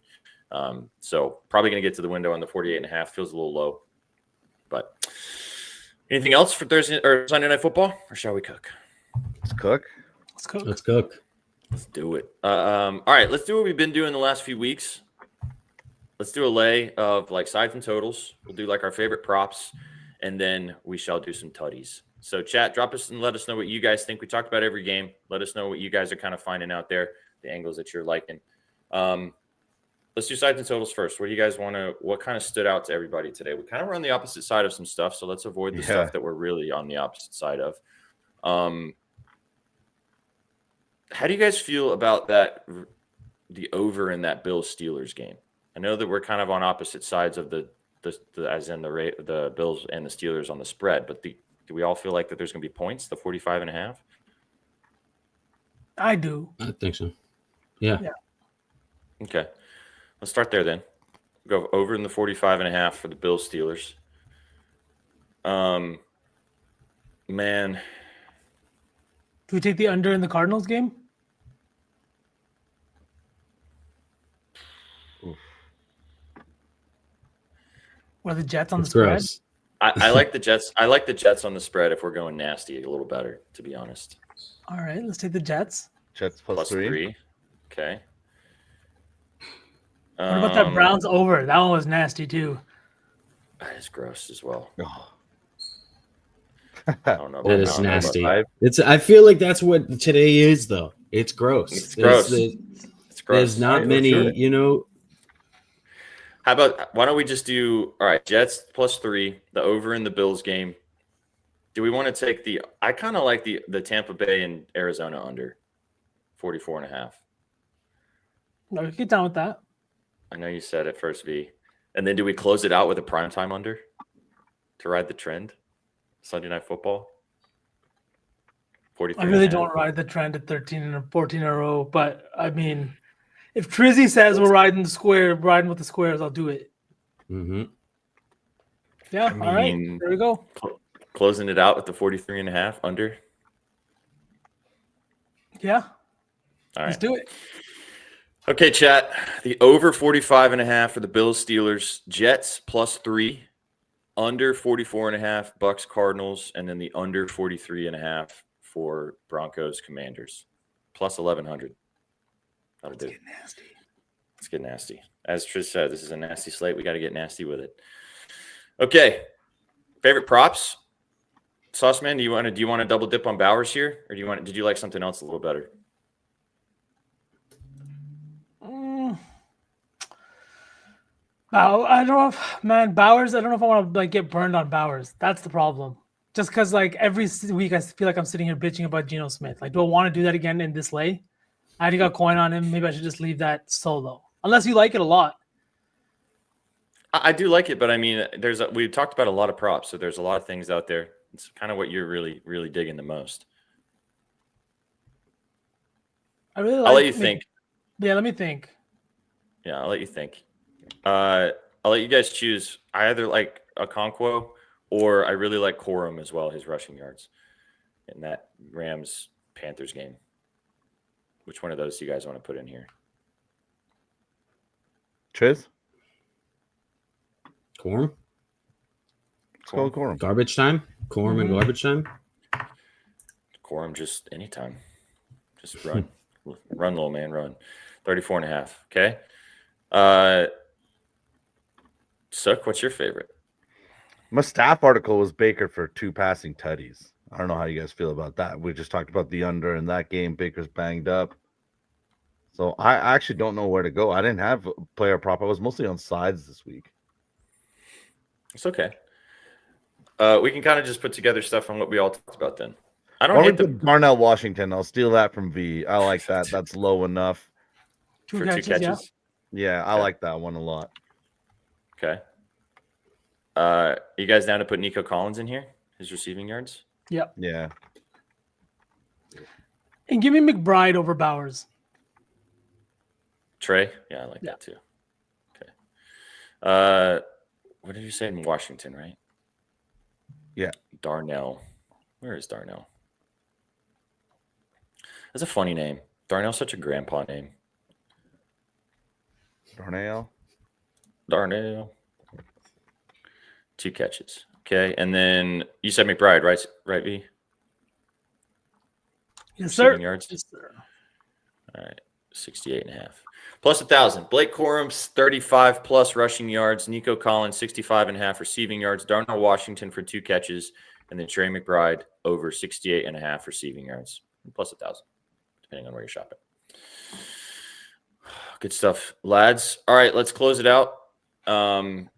So probably going to get to the window on the 48.5. Feels a little low. But anything else for Thursday or Sunday Night Football, or shall we cook? Let's cook. Let's cook. Let's do it. All right, let's do what we've been doing the last few weeks. Let's do a lay of like sides and totals. We'll do like our favorite props, and then we shall do some tutties. So chat, drop us and let us know what you guys think. We talked about every game. Let us know what you guys are kind of finding out there, the angles that you're liking. Let's do sides and totals first. What do you guys want to? What kind of stood out to everybody today? We kind of were on the opposite side of some stuff, so let's avoid the stuff that we're really on the opposite side of. How do you guys feel about that? The over in that Bills Steelers game. I know that we're kind of on opposite sides of the as in the Bills and the Steelers on the spread, but do we all feel like that there's going to be points, the 45.5? I do. I think so. Yeah. Okay. Let's start there then. Go over in the 45.5 for the Bills Steelers. Man. Do we take the under in the Cardinals game? Or the Jets on the spread? Gross. I like the Jets. I like the Jets on the spread if we're going nasty a little better, to be honest. All right, let's take the Jets. Jets plus 3. Okay. What about that Browns over? That one was nasty too. That is gross as well. Oh. I don't know. That is nasty. I feel like that's what today is, though. It's gross. It's gross. It's gross. There's not many, you know. How about, why don't we just do, all right, Jets plus 3, the over in the Bills game. Do we want to take I kind of like the Tampa Bay and Arizona under 44.5. No, we get down with that. I know you said it first, V. And then do we close it out with a primetime under to ride the trend? Sunday Night Football? 43. I really don't ride the trend at 13 and 14 in a row, but I mean, if Trizzy says we're riding with the squares, I'll do it. Mm-hmm. Yeah. All right. There we go. Closing it out with the 43.5 under. Yeah. All right. Let's do it. Okay, chat. The over 45.5 for the Bills, Steelers, Jets +3, under 44.5 Bucks, Cardinals, and then the under 43.5 for Broncos, Commanders, plus 1,100. That'll do. Nasty. Let's get nasty. As Trish said, this is a nasty slate. We got to get nasty with it. Okay. Favorite props? Sauceman, do you want to double dip on Bowers here, or did you like something else a little better? I don't know if, Bowers, I don't know if I want to get burned on Bowers. That's the problem. Just because every week I feel like I'm sitting here bitching about Geno Smith. Do I want to do that again in this lay? I already got coin on him. Maybe I should just leave that solo. Unless you like it a lot. I do like it, but I mean, we talked about a lot of props, so there's a lot of things out there. It's kind of what you're really, really digging the most. I really like. I'll let you think. Yeah, let me think. Yeah, I'll let you think. I'll let you guys choose. I either like Okonkwo or I really like Corum as well, his rushing yards in that Rams-Panthers game. Which one of those do you guys want to put in here? Triz? Corum? Let's go with Corum. Garbage time? Corum and garbage time? Corum just anytime. Just run. Run, little man, run. 34.5. Okay. Sook, what's your favorite? My staff article was Baker for 2 passing tutties. I don't know how you guys feel about that. We just talked about the under in that game. Baker's banged up. So I actually don't know where to go. I didn't have a player prop. I was mostly on sides this week. It's okay. We can kind of just put together stuff on what we all talked about then. I don't hate the Darnell Washington. I'll steal that from V. I like that. That's low enough. for 2 catches. Yeah, I like that one a lot. Okay. You guys down to put Nico Collins in here? His receiving yards? Yep. Yeah. And give me McBride over Bowers. Trey? Yeah, I like that too. Okay. What did you say in Washington, right? Yeah. Darnell. Where is Darnell? That's a funny name. Darnell's such a grandpa name. Darnell. 2 catches. Okay. And then you said McBride, right? Right, V? Yes, sir. Receiving yards? Yes, sir. All right. 68.5. Plus 1,000. Blake Corum's 35 plus rushing yards. Nico Collins, 65.5 receiving yards. Darnell Washington for 2 catches. And then Trey McBride over 68.5 receiving yards. Plus 1,000, depending on where you're shopping. Good stuff, lads. All right, let's close it out and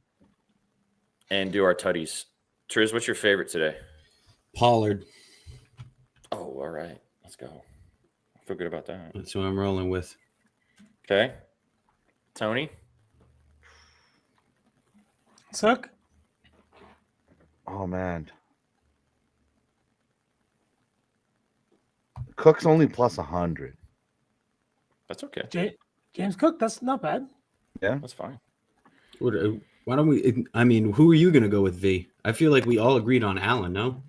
do our tutties. Triz, what's your favorite today? Pollard. Oh, all right. Let's go. I feel good about that. That's who I'm rolling with. Okay. Tony? Suck. Oh, man. Cook's only plus 100. That's okay. James Cook, that's not bad. Yeah. That's fine. Why don't we? I mean, who are you going to go with, V? I feel like we all agreed on Allen, no?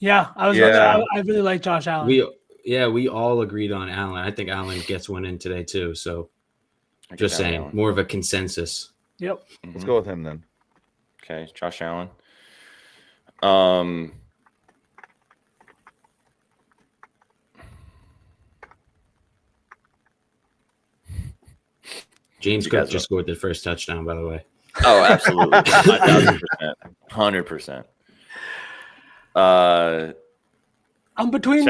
Yeah, I really like Josh Allen. We all agreed on Allen. I think Allen gets one in today too. So just saying, Allen. more of a consensus. Yep. Let's go with him then. Okay, Josh Allen. James Cook just scored the first touchdown, by the way. Oh, absolutely. 1,000%. 100%. I'm between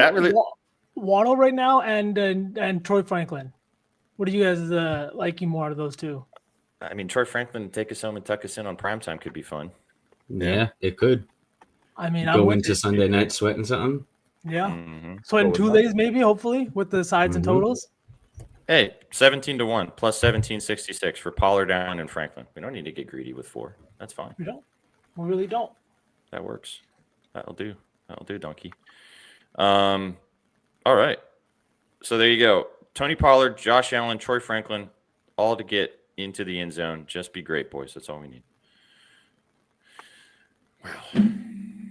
Waddle right now and Troy Franklin. What do you guys liking more out of those two? I mean, Troy Franklin, take us home and tuck us in on primetime could be fun. Yeah, it could. I mean, go into Sunday night sweating something. Yeah. Mm-hmm. Sweating 2 days maybe, hopefully, with the sides and totals. Hey, 17-1 plus 17.66 for Pollard, Allen, and Franklin. We don't need to get greedy with 4. That's fine. We don't. We really don't. That works. That'll do, donkey. All right. So there you go. Tony Pollard, Josh Allen, Troy Franklin, all to get into the end zone. Just be great, boys. That's all we need.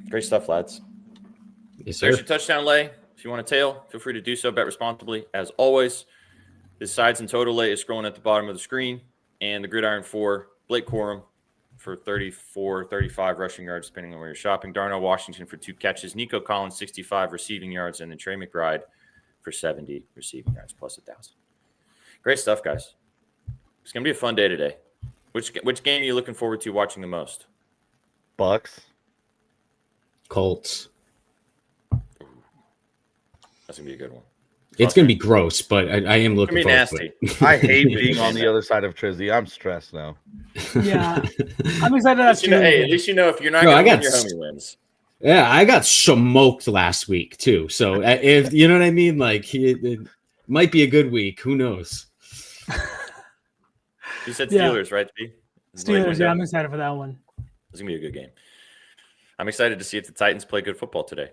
Great stuff, lads. Yes, sir. There's your touchdown lay. If you want a tail, feel free to do so. Bet responsibly, as always. This sides and total lay is scrolling at the bottom of the screen. And the Gridiron 4, Blake Corum for 34, 35 rushing yards, depending on where you're shopping. Darnell Washington for 2 catches. Nico Collins, 65 receiving yards. And then Trey McBride for 70 receiving yards plus 1,000. Great stuff, guys. It's going to be a fun day today. Which game are you looking forward to watching the most? Bucks. Colts. That's going to be a good one. It's going to be gross, but I am looking forward nasty. to it. I hate being on the other side of Trizzy. I'm stressed now. Yeah, I'm excited. At least you know if you're not going to win, your homie wins. Yeah, I got smoked last week too. So if you know what I mean, like it might be a good week. Who knows? You said Steelers, right? Steelers. Yeah, I'm excited for that one. It's gonna be a good game. I'm excited to see if the Titans play good football today,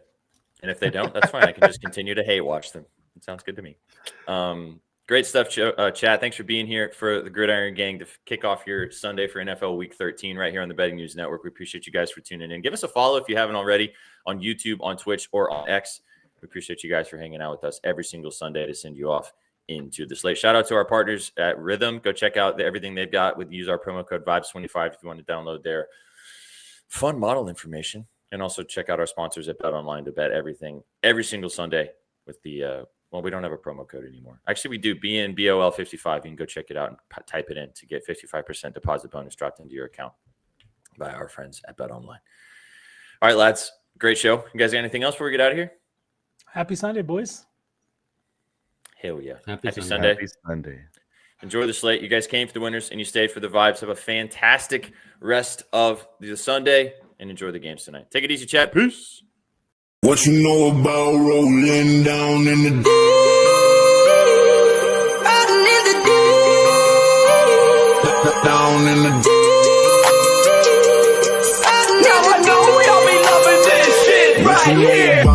and if they don't, that's fine. I can just continue to hate watch them. It sounds good to me. Great stuff, Chad. Thanks for being here for the Gridiron Gang to kick off your Sunday for NFL Week 13 right here on the Betting News Network. We appreciate you guys for tuning in. Give us a follow if you haven't already on YouTube, on Twitch, or on X. We appreciate you guys for hanging out with us every single Sunday to send you off into the slate. Shout out to our partners at Rithmm. Go check out everything they've got. Use our promo code VIBES25 if you want to download their fun model information. And also check out our sponsors at BetOnline to bet everything every single Sunday with the well, we don't have a promo code anymore. Actually, we do. BNBOL55. You can go check it out and type it in to get 55% deposit bonus dropped into your account by our friends at BetOnline. All right, lads. Great show. You guys got anything else before we get out of here? Happy Sunday, boys. Hell yeah. Happy Sunday. Happy Sunday. Enjoy the slate. You guys came for the winners and you stayed for the vibes. Have a fantastic rest of the Sunday and enjoy the games tonight. Take it easy, chat. Peace. What you know about rolling down in the deep? Down in the deep. Now I know y'all be loving this shit right here.